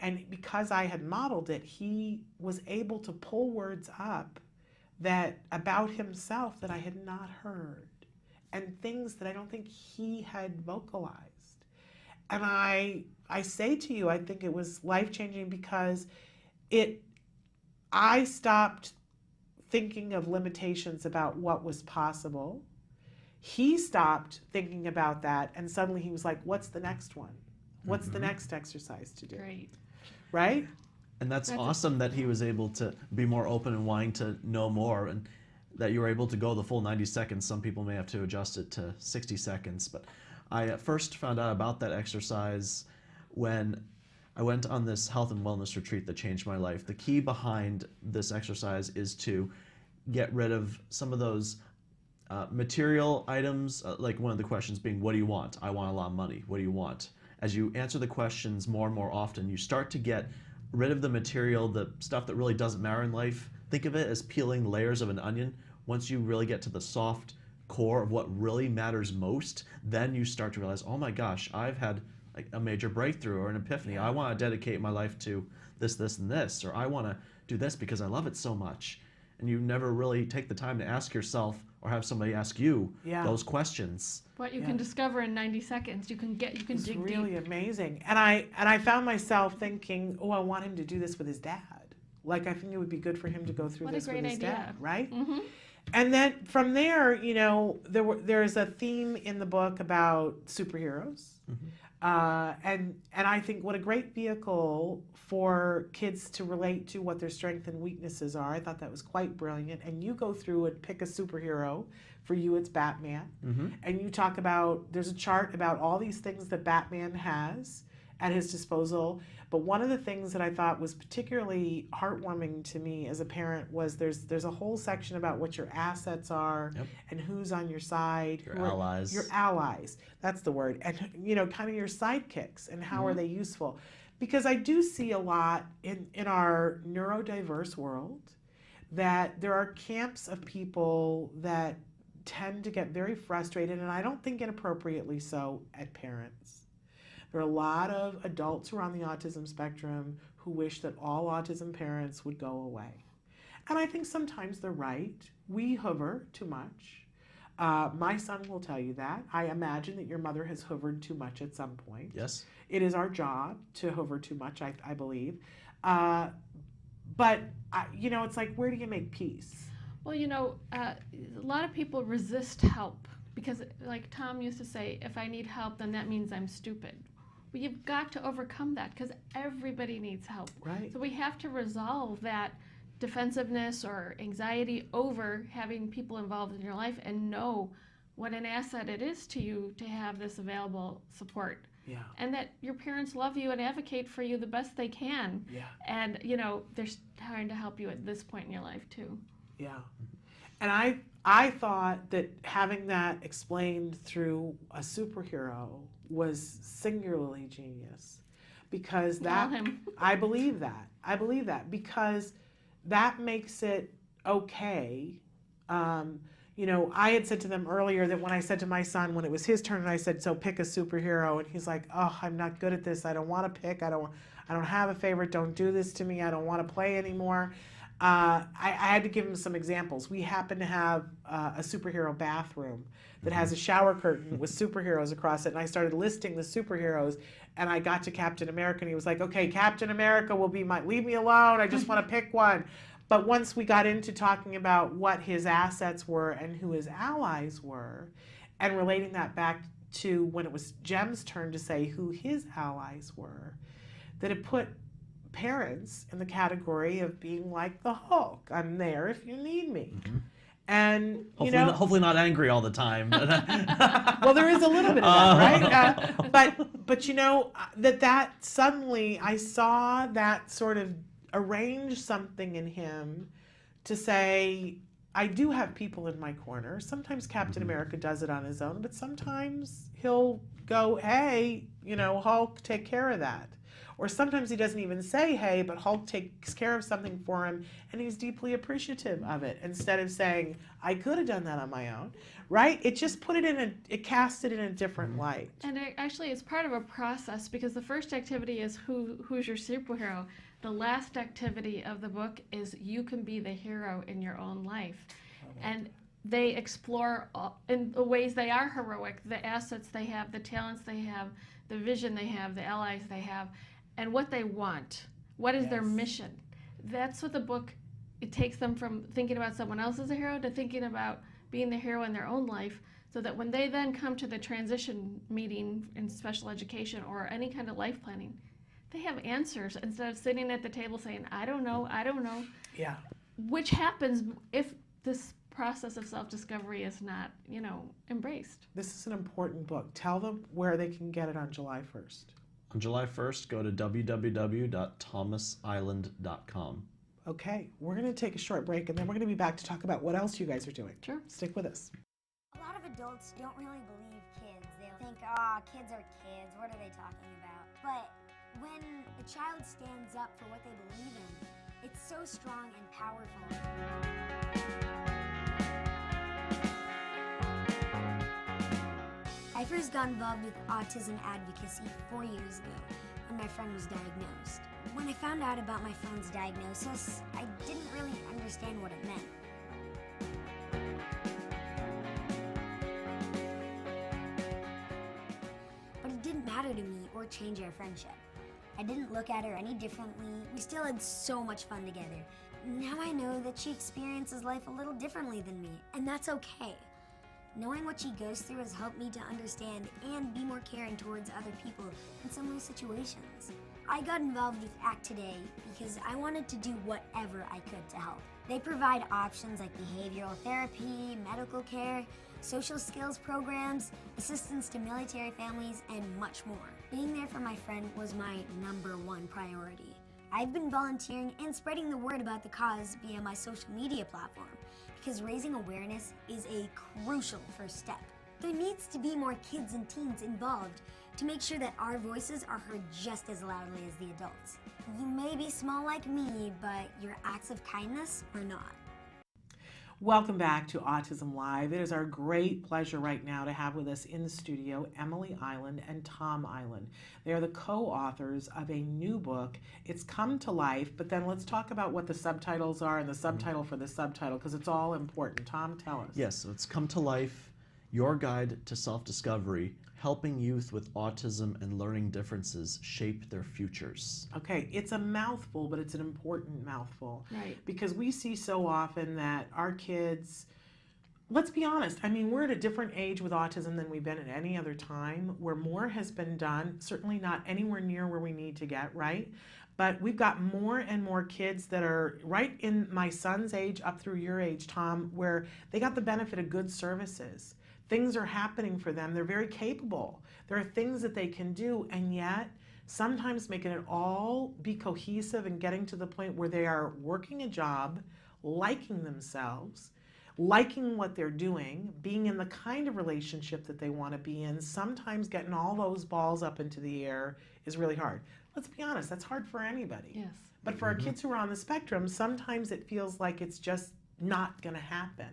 and because I had modeled it, he was able to pull words up that about himself that I had not heard, and things that I don't think he had vocalized. And I say to you, I think it was life-changing, because I stopped thinking of limitations about what was possible. He stopped thinking about that, and suddenly he was like, what's the next one? What's the next exercise to do? Great. Right? And that's awesome that he was able to be more open and wanting to know more, and that you were able to go the full 90 seconds. Some people may have to adjust it to 60 seconds. But I first found out about that exercise when I went on this health and wellness retreat that changed my life. The key behind this exercise is to get rid of some of those material items, like one of the questions being, what do you want? I want a lot of money. What do you want? As you answer the questions more and more often, you start to get rid of the material, the stuff that really doesn't matter in life. Think of it as peeling layers of an onion. Once you really get to the soft core of what really matters most, then you start to realize, oh my gosh, I've had like a major breakthrough or an epiphany. I want to dedicate my life to this, this, and this, or I want to do this because I love it so much. And you never really take the time to ask yourself or have somebody ask you those questions. What you can discover in 90 seconds, you can dig deep. Really amazing. And I found myself thinking, oh, I want him to do this with his dad. Like, I think it would be good for him to go through this with his dad, right? And then from there, you know, there's a theme in the book about superheroes. And I think what a great vehicle for kids to relate to what their strengths and weaknesses are. I thought that was quite brilliant. And you go through and pick a superhero. For you, it's Batman. And you talk about, there's a chart about all these things that Batman has at his disposal. But one of the things that I thought was particularly heartwarming to me as a parent was there's a whole section about what your assets are and who's on your side. Your allies. Your allies, that's the word. And, you know, kind of your sidekicks and how are they useful. Because I do see a lot in our neurodiverse world that there are camps of people that tend to get very frustrated, and I don't think inappropriately so, at parents. There are a lot of adults who are on the autism spectrum who wish that all autism parents would go away. And I think sometimes they're right. We hover too much. My son will tell you that. I imagine that your mother has hovered too much at some point. Yes. It is our job to hover too much, I believe. But, you know, it's like, where do you make peace? Well, you know, a lot of people resist help because, like Tom used to say, if I need help, then that means I'm stupid. Well, you've got to overcome that because everybody needs help. Right. So we have to resolve that defensiveness or anxiety over having people involved in your life and know what an asset it is to you to have this available support. Yeah. And that your parents love you and advocate for you the best they can. Yeah. And, they're trying to help you at this point in your life, too. Yeah. And I thought that having that explained through a superhero was singularly genius, because that I believe that because that makes it okay. I had said to them earlier that when I said to my son when it was his turn and I said, so pick a superhero, and he's like, oh, I'm not good at this. I don't want to pick. I don't have a favorite. Don't do this to me. I don't want to play anymore. I had to give him some examples. We happen to have a superhero bathroom that has a shower curtain with superheroes across it, and I started listing the superheroes, and I got to Captain America, and he was like, okay, Captain America will be leave me alone, I just want to pick one. But once we got into talking about what his assets were and who his allies were, and relating that back to when it was Jem's turn to say who his allies were, that it put parents in the category of being like the Hulk. I'm there if you need me. Mm-hmm. And hopefully not angry all the time. Well, there is a little bit of that, right? But that suddenly I saw that sort of arrange something in him to say, I do have people in my corner. Sometimes Captain America does it on his own, but sometimes he'll go, hey, Hulk, take care of that. Or sometimes he doesn't even say, hey, but Hulk takes care of something for him, and he's deeply appreciative of it, instead of saying, I could have done that on my own, right? It just it cast it in a different light. And it's part of a process, because the first activity is who's your superhero. The last activity of the book is you can be the hero in your own life. And they explore in the ways they are heroic, the assets they have, the talents they have, the vision they have, the allies they have, and what they want. What is their mission? That's what the book, it takes them from thinking about someone else as a hero to thinking about being the hero in their own life, so that when they then come to the transition meeting in special education or any kind of life planning, they have answers instead of sitting at the table saying, I don't know. Yeah. Which happens if this process of self-discovery is not, embraced. This is an important book. Tell them where they can get it on July 1st. On July 1st, go to www.thomasisland.com. Okay, we're going to take a short break, and then we're going to be back to talk about what else you guys are doing. Sure. Stick with us. A lot of adults don't really believe kids. They'll think, kids are kids. What are they talking about? But when a child stands up for what they believe in, it's so strong and powerful. I first got involved with autism advocacy 4 years ago when my friend was diagnosed. When I found out about my friend's diagnosis, I didn't really understand what it meant. But it didn't matter to me or change our friendship. I didn't look at her any differently. We still had so much fun together. Now I know that she experiences life a little differently than me, and that's okay. Knowing what she goes through has helped me to understand and be more caring towards other people in similar situations. I got involved with ACT Today because I wanted to do whatever I could to help. They provide options like behavioral therapy, medical care, social skills programs, assistance to military families, and much more. Being there for my friend was my #1 priority. I've been volunteering and spreading the word about the cause via my social media platform, because raising awareness is a crucial first step. There needs to be more kids and teens involved to make sure that our voices are heard just as loudly as the adults. You may be small like me, but your acts of kindness are not. Welcome back to Autism Live. It is our great pleasure right now to have with us in the studio Emily Island and Tom Island. They are the co-authors of a new book. It's Come to Life, but then let's talk about what the subtitles are and the subtitle for the subtitle, because it's all important. Tom, tell us. Yes, so it's Come to Life, Your Guide to Self-Discovery, Helping Youth with Autism and Learning Differences Shape Their Futures. Okay, it's a mouthful, but it's an important mouthful. Right. Because we see so often that our kids, let's be honest, I mean, we're at a different age with autism than we've been at any other time, where more has been done, certainly not anywhere near where we need to get, right? But we've got more and more kids that are right in my son's age up through your age, Tom, where they got the benefit of good services. things are happening for them. They're very capable. There are things that they can do, and yet sometimes making it all be cohesive and getting to the point where they are working a job, liking themselves, liking what they're doing, being in the kind of relationship that they want to be in, sometimes getting all those balls up into the air is really hard. Let's be honest, that's hard for anybody. Yes. But for our kids who are on the spectrum, sometimes it feels like it's just not going to happen.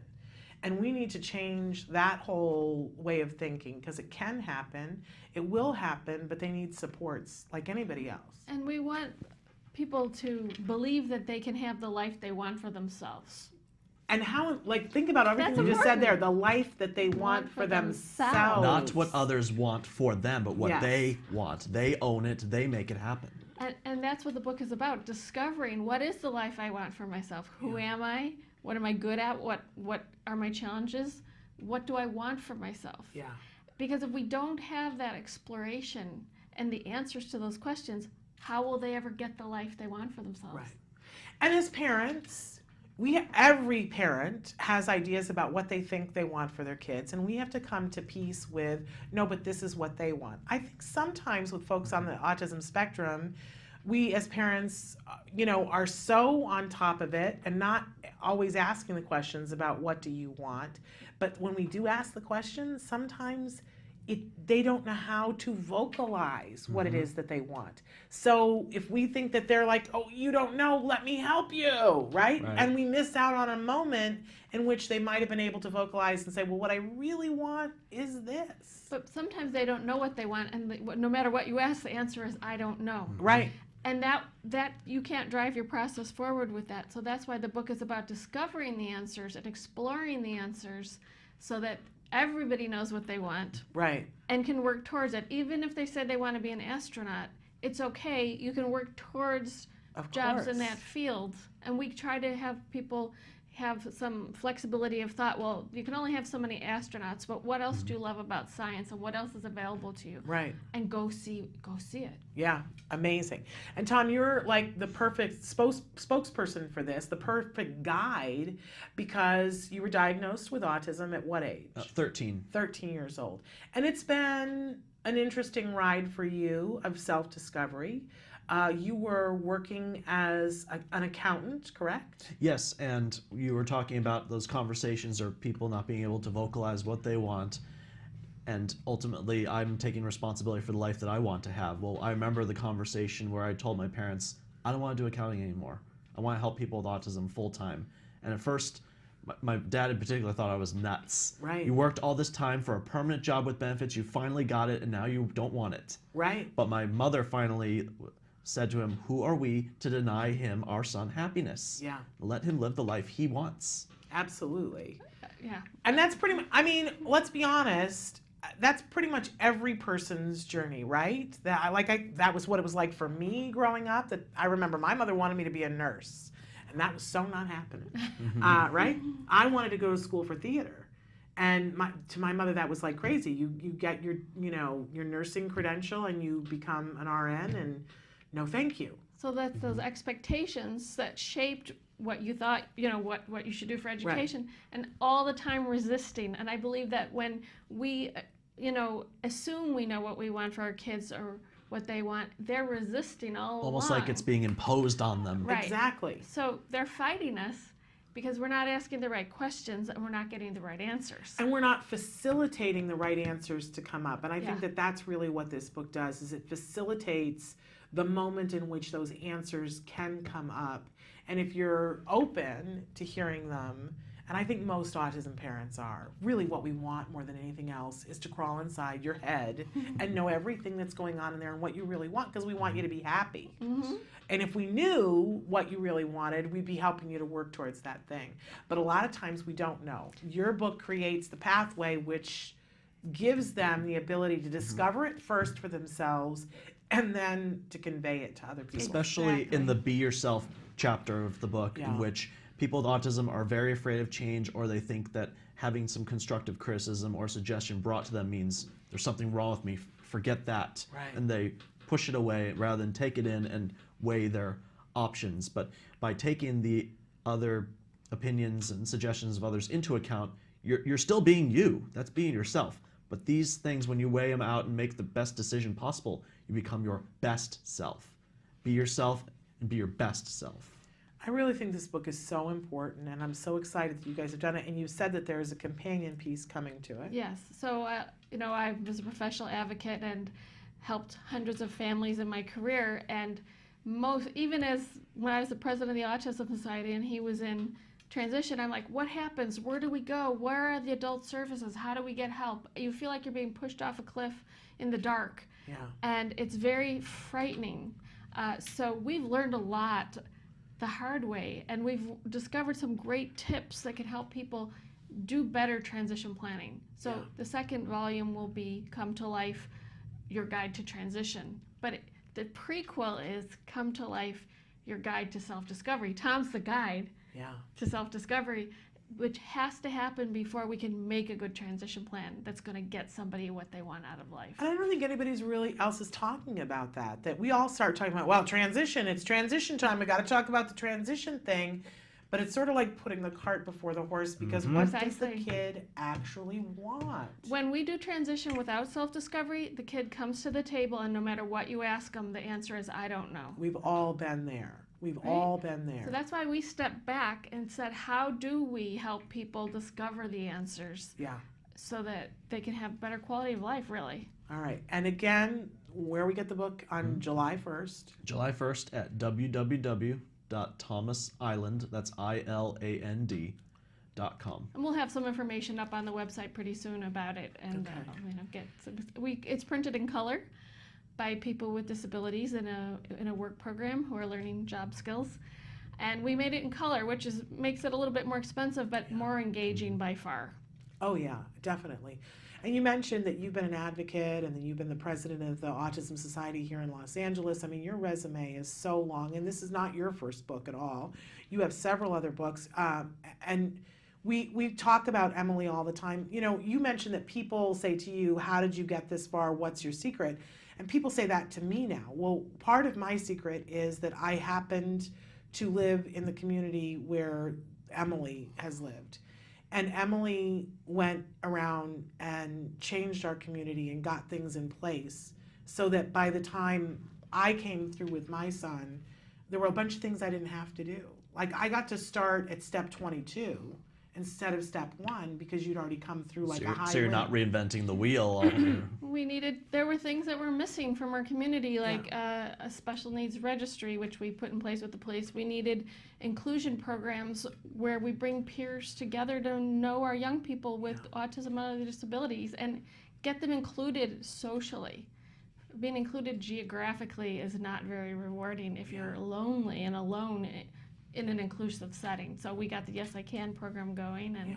And we need to change that whole way of thinking, because it can happen, it will happen, but they need supports like anybody else. And we want people to believe that they can have the life they want for themselves. And how, like, think about everything you just said there, the life that they want for themselves. Not what others want for them, but what Yes. they want. They own it, they make it happen. And that's what the book is about, discovering what is the life I want for myself. Who am I? What am I good at? What are my challenges? What do I want for myself? Yeah. Because if we don't have that exploration and the answers to those questions, how will they ever get the life they want for themselves? Right. And as parents, every parent has ideas about what they think they want for their kids, and we have to come to peace with, no, but this is what they want. I think sometimes with folks on the autism spectrum, we as parents, are so on top of it and not always asking the questions about what do you want. But when we do ask the questions, sometimes they don't know how to vocalize what it is that they want. So if we think that they're like, oh, you don't know, let me help you, right? And we miss out on a moment in which they might have been able to vocalize and say, well, what I really want is this. But sometimes they don't know what they want, and no matter what you ask, the answer is, I don't know. Right. And that you can't drive your process forward with that. So that's why the book is about discovering the answers and exploring the answers so that everybody knows what they want. Right. And can work towards it. Even if they say they want to be an astronaut, it's okay. You can work towards jobs in that field. And we try to have people have some flexibility of thought. Well, you can only have so many astronauts, but what else do you love about science, and what else is available to you? Right. And go see it. Yeah, amazing. And Tom, you're like the perfect spokesperson for this, the perfect guide, because you were diagnosed with autism at what age? 13. 13 years old. And it's been an interesting ride for you of self-discovery. You were working as an accountant, correct? Yes, and you were talking about those conversations or people not being able to vocalize what they want. And ultimately, I'm taking responsibility for the life that I want to have. Well, I remember the conversation where I told my parents, I don't want to do accounting anymore. I want to help people with autism full time. And at first, my dad in particular thought I was nuts. Right. You worked all this time for a permanent job with benefits, you finally got it, and now you don't want it. Right. But my mother finally said to him, who are we to deny him, our son, happiness? Yeah. Let him live the life he wants. Absolutely. Yeah. And that's pretty much, I mean, let's be honest, that's pretty much every person's journey, right? That was what it was like for me growing up. That I remember my mother wanted me to be a nurse, and that was so not happening, right? I wanted to go to school for theater. And to my mother, that was like crazy. You get your nursing credential and you become an RN, and no thank you. So that's those expectations that shaped what you thought, what you should do for education, and all the time resisting. And I believe that when we, assume we know what we want for our kids or what they want, they're resisting all Almost along. like it's being imposed on them. Right. Exactly. So they're fighting us because we're not asking the right questions and we're not getting the right answers. And we're not facilitating the right answers to come up. And I think that that's really what this book does, is it facilitates the moment in which those answers can come up. And if you're open to hearing them, and I think most autism parents are, really what we want more than anything else is to crawl inside your head and know everything that's going on in there and what you really want, because we want you to be happy. And if we knew what you really wanted, we'd be helping you to work towards that thing. But a lot of times we don't know. Your book creates the pathway which gives them the ability to discover it first for themselves and then to convey it to other people. Especially in the Be Yourself chapter of the book, in which people with autism are very afraid of change, or they think that having some constructive criticism or suggestion brought to them means there's something wrong with me, forget that. Right. And they push it away rather than take it in and weigh their options. But by taking the other opinions and suggestions of others into account, you're still being you. That's being yourself. But these things, when you weigh them out and make the best decision possible, you become your best self. Be yourself and be your best self. I really think this book is so important, and I'm so excited that you guys have done it. And you said that there is a companion piece coming to it. Yes. So, I was a professional advocate and helped hundreds of families in my career. And even when I was the president of the Autism Society and he was in transition, I'm like, what happens? Where do we go? Where are the adult services? How do we get help? You feel like you're being pushed off a cliff in the dark. Yeah. And it's very frightening. So we've learned a lot the hard way, and we've discovered some great tips that can help people do better transition planning. So the second volume will be Come to Life, Your Guide to Transition. But the prequel is Come to Life, Your Guide to Self-Discovery. Tom's the guide to self-discovery, which has to happen before we can make a good transition plan that's going to get somebody what they want out of life. And I don't think anybody's really else is talking about that we all start talking about, well, transition, it's transition time, we got to talk about the transition thing. But it's sort of like putting the cart before the horse, because what does the kid actually want? When we do transition without self-discovery, the kid comes to the table, and no matter what you ask them, the answer is, I don't know. We've all been there. We've all been there. So that's why we stepped back and said, how do we help people discover the answers? Yeah. So that they can have better quality of life, really. All right. And again, where we get the book on July 1st. July 1st at www.thomasisland, that's ILAND.com. And we'll have some information up on the website pretty soon about it, and it's printed in color by people with disabilities in a work program who are learning job skills, and we made it in color, which makes it a little bit more expensive but more engaging by far. Oh yeah, definitely. And you mentioned that you've been an advocate and that you've been the president of the Autism Society here in Los Angeles. I mean, your resume is so long, and this is not your first book at all. You have several other books, and we talk about Emily all the time. You know, you mentioned that people say to you, how did you get this far? What's your secret? And people say that to me now. Well, part of my secret is that I happened to live in the community where Emily has lived. And Emily went around and changed our community and got things in place so that by the time I came through with my son, there were a bunch of things I didn't have to do. Like, I got to start at step 22 instead of step 1 because you'd already come through like a high So you're not reinventing the wheel. There were things that were missing from our community, like a special needs registry, which we put in place with the police. We needed inclusion programs where we bring peers together to know our young people with autism and other disabilities and get them included socially. Being included geographically is not very rewarding if you're lonely and alone in an inclusive setting. So we got the Yes I Can program going, and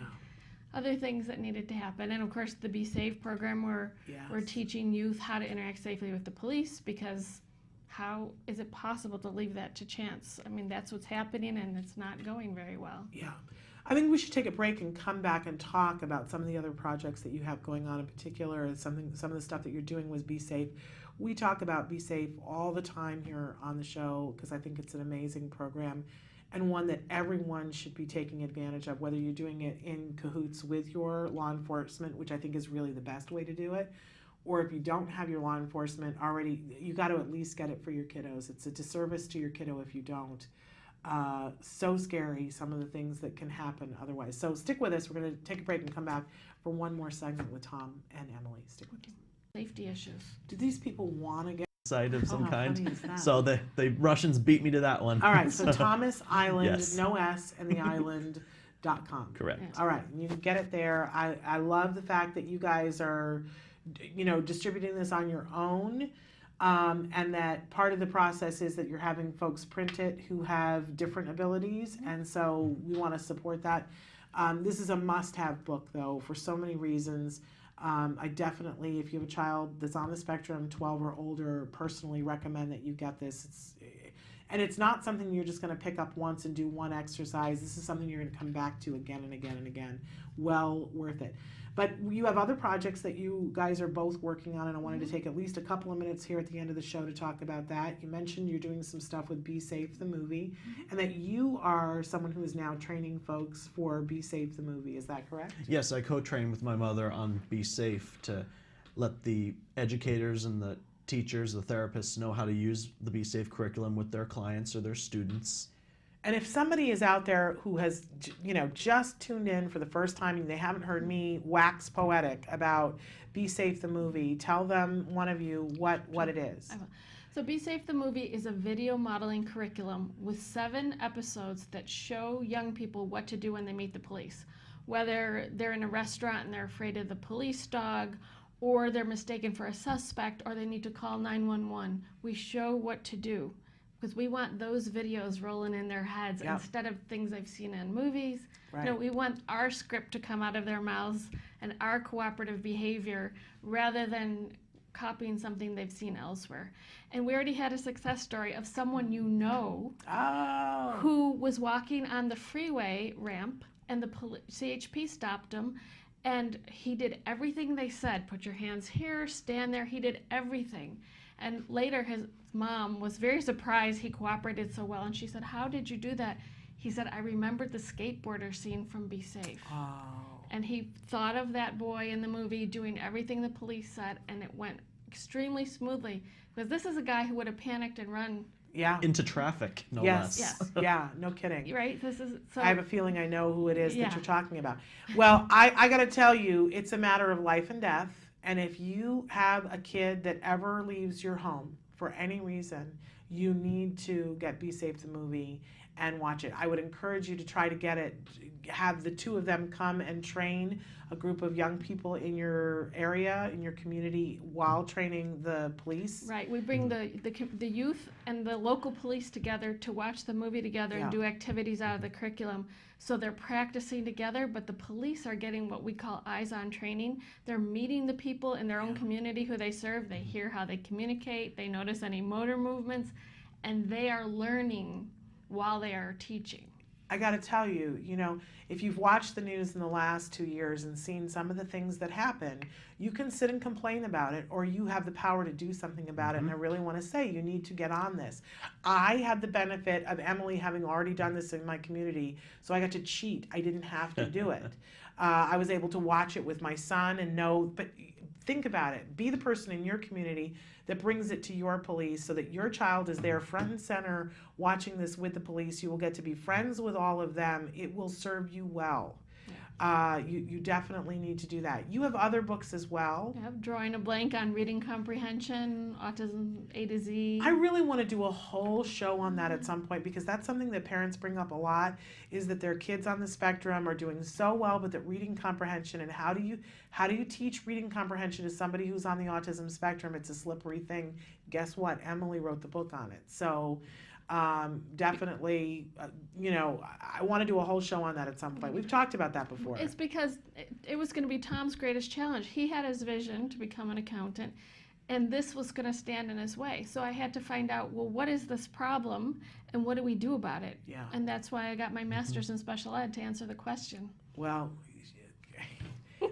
other things that needed to happen. And of course the Be Safe program, where we're teaching youth how to interact safely with the police, because how is it possible to leave that to chance? I mean, that's what's happening, and it's not going very well. Yeah. I think we should take a break and come back and talk about some of the other projects that you have going on in particular, and some of the stuff that you're doing with Be Safe. We talk about Be Safe all the time here on the show because I think it's an amazing program and one that everyone should be taking advantage of, whether you're doing it in cahoots with your law enforcement, which I think is really the best way to do it, or if you don't have your law enforcement already, you got to at least get it for your kiddos. It's a disservice to your kiddo if you don't. So scary, some of the things that can happen otherwise. So stick with us. We're going to take a break and come back for one more segment with Tom and Emily. Stick with us. Safety issues. Do these people want to get site of some how kind? funny is that? So the Russians beat me to that one. All right, so Thomas Island, Yes. no S, and the island.com. Correct. All right, and you can get it there. I love the fact that you guys are, distributing this on your own, and that part of the process is that you're having folks print it who have different abilities, and so we want to support that. This is a must-have book, though, for so many reasons. I definitely, if you have a child that's on the spectrum, 12 or older, personally recommend that you get this. And it's not something you're just going to pick up once and do one exercise. This is something you're going to come back to again and again and again. Well worth it. But you have other projects that you guys are both working on, and I wanted to take at least a couple of minutes here at the end of the show to talk about that. You mentioned you're doing some stuff with Be Safe the movie, and that you are someone who is now training folks for Be Safe the movie. Is that correct? Yes, I co-trained with my mother on Be Safe to let the educators and the teachers, the therapists know how to use the Be Safe curriculum with their clients or their students. And if somebody is out there who has, just tuned in for the first time and they haven't heard me wax poetic about Be Safe the movie, tell them, one of you, what it is. So Be Safe the movie is a video modeling curriculum with 7 episodes that show young people what to do when they meet the police. Whether they're in a restaurant and they're afraid of the police dog, or they're mistaken for a suspect, or they need to call 911. We show what to do, because we want those videos rolling in their heads instead of things I've seen in movies. Right. We want our script to come out of their mouths and our cooperative behavior rather than copying something they've seen elsewhere. And we already had a success story of someone who was walking on the freeway ramp, and the CHP stopped him, and he did everything they said. Put your hands here, stand there. He did everything. And later his mom was very surprised he cooperated so well, and she said, "How did you do that?" He said, "I remembered the skateboarder scene from Be Safe." Oh. And he thought of that boy in the movie doing everything the police said, and it went extremely smoothly, because this is a guy who would have panicked and run into traffic, no less. Yes. Yeah, no kidding. Right? So I have a feeling I know who it is that you're talking about. Well, I got to tell you, it's a matter of life and death. And if you have a kid that ever leaves your home for any reason, you need to get Be Safe the movie and watch it. I would encourage you to try to get it, have the two of them come and train a group of young people in your area, in your community, while training the police. Right. We bring the youth and the local police together to watch the movie together and do activities out of the curriculum. So they're practicing together, but the police are getting what we call eyes-on training. They're meeting the people in their own community who they serve. They hear how they communicate. They notice any motor movements, and they are learning while they are teaching. I got to tell you, if you've watched the news in the last 2 years and seen some of the things that happen, you can sit and complain about it, or you have the power to do something about it. And I really want to say you need to get on this. I had the benefit of Emily having already done this in my community, so I got to cheat. I didn't have to do it. I was able to watch it with my son and know, but think about it. Be the person in your community that brings it to your police so that your child is there front and center watching this with the police. You will get to be friends with all of them. It will serve you well. You definitely need to do that. You have other books as well. Yep, Drawing a Blank on Reading Comprehension, Autism A to Z. I really want to do a whole show on that at some point, because that's something that parents bring up a lot, is that their kids on the spectrum are doing so well, but that reading comprehension, and how do you teach reading comprehension to somebody who's on the autism spectrum? It's a slippery thing. Guess what? Emily wrote the book on it. So definitely, I want to do a whole show on that at some point. We've talked about that before. It's because it was going to be Tom's greatest challenge. He had his vision to become an accountant, and this was going to stand in his way. So I had to find out, well, what is this problem, and what do we do about it? Yeah. And that's why I got my master's in special ed, to answer the question. Well,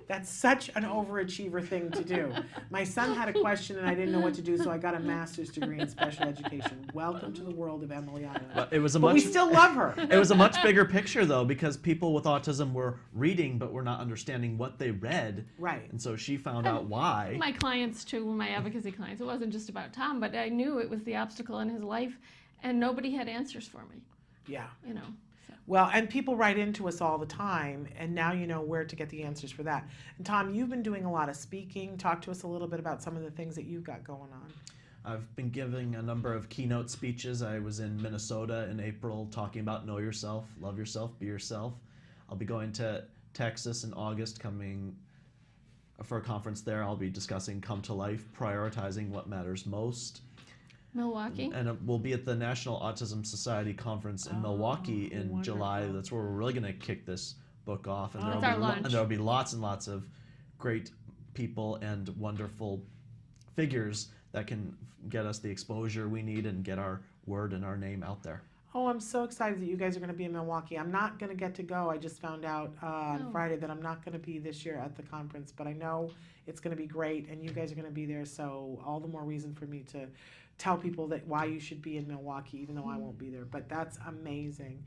that's such an overachiever thing to do. My son had a question and I didn't know what to do, so I got a master's degree in special education. Welcome to the world of Emily Island. But we still love her. It was a much bigger picture, though, because people with autism were reading but were not understanding what they read. Right. And so she found out why. My clients, too, my advocacy clients, it wasn't just about Tom, but I knew it was the obstacle in his life, and nobody had answers for me. Yeah. So. Well, and people write into us all the time, and now you know where to get the answers for that. And Tom, you've been doing a lot of speaking. Talk to us a little bit about some of the things that you've got going on. I've been giving a number of keynote speeches. I was in Minnesota in April talking about know yourself, love yourself, be yourself. I'll be going to Texas in August, coming for a conference there. I'll be discussing Come to Life, prioritizing what matters most. Milwaukee. And we'll be at the National Autism Society Conference in Milwaukee in wonderful. July. That's where we're really going to kick this book off. And It's there'll be lots and lots of great people and wonderful figures that can get us the exposure we need and get our word and our name out there. Oh, I'm so excited that you guys are going to be in Milwaukee. I'm not going to get to go. I just found out on Friday that I'm not going to be this year at the conference, but I know it's going to be great, and you guys are going to be there, so all the more reason for me to tell people that why you should be in Milwaukee, even though I won't be there. But that's amazing.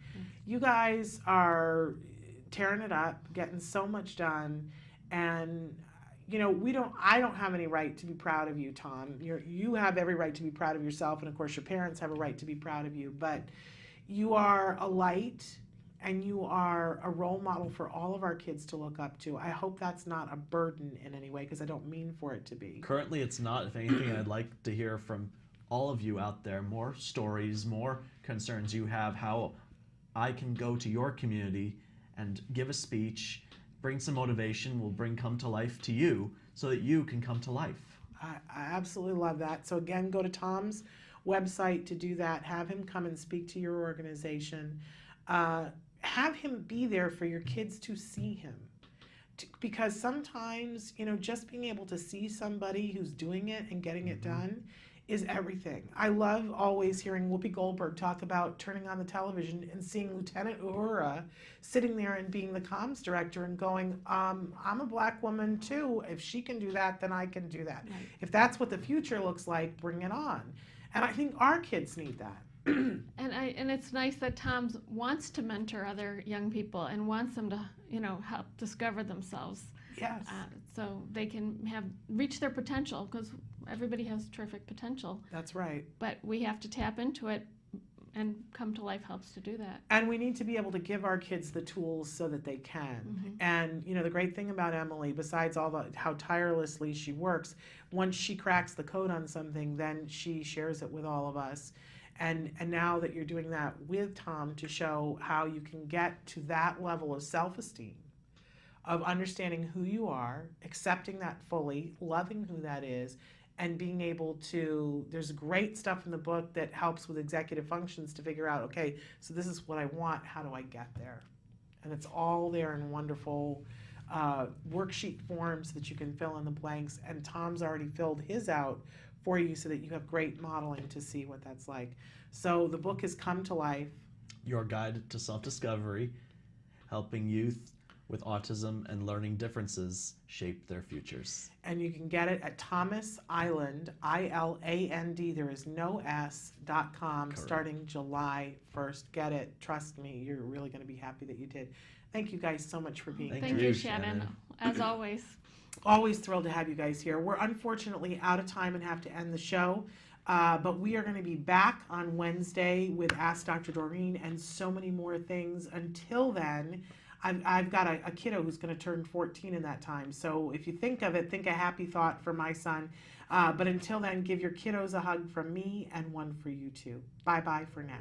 You guys are tearing it up, getting so much done, and you know, I don't have any right to be proud of you, Tom. You have every right to be proud of yourself, and of course your parents have a right to be proud of you, but you are a light and you are a role model for all of our kids to look up to. I hope that's not a burden in any way, because I don't mean for it to be. Currently it's not. If anything, I'd like to hear from all of you out there more stories, more concerns you have, how I can go to your community and give a speech, bring some motivation, will bring Come to Life to you so that you can come to life. I absolutely love that. So again, go to Tom's website to do that. Have him come and speak to your organization. Have him be there for your kids to see him. Because sometimes, you know, just being able to see somebody who's doing it and getting it done is everything. I love always hearing Whoopi Goldberg talk about turning on the television and seeing Lieutenant Uhura sitting there and being the comms director and going, I'm a black woman too. If she can do that, then I can do that. Right. If that's what the future looks like, bring it on. And I think our kids need that. And it's nice that Tom wants to mentor other young people and wants them to, you know, help discover themselves. Yes. So they can reach their potential, because everybody has terrific potential. That's right. But we have to tap into it, and Come to Life helps to do that. And we need to be able to give our kids the tools so that they can. And you know, the great thing about Emily, besides how tirelessly she works, once she cracks the code on something, then she shares it with all of us. And now that you're doing that with Tom to show how you can get to that level of self-esteem, of understanding who you are, accepting that fully, loving who that is, and being able to, there's great stuff in the book that helps with executive functions to figure out, okay, so this is what I want, how do I get there? And it's all there in wonderful worksheet forms that you can fill in the blanks, and Tom's already filled his out for you so that you have great modeling to see what that's like. So the book is Come to Life. Your guide to self-discovery, helping youth with autism and learning differences shape their futures. And you can get it at Thomas Island, I-L-A-N-D, there is no S.com, starting July 1st. Get it. Trust me, you're really going to be happy that you did. Thank you guys so much for being here. Thank you, Shannon. As always. Always thrilled to have you guys here. We're unfortunately out of time and have to end the show. But we are going to be back on Wednesday with Ask Dr. Doreen and so many more things. Until then, I've got a kiddo who's going to turn 14 in that time. So if you think of it, think a happy thought for my son. But until then, give your kiddos a hug from me and one for you too. Bye-bye for now.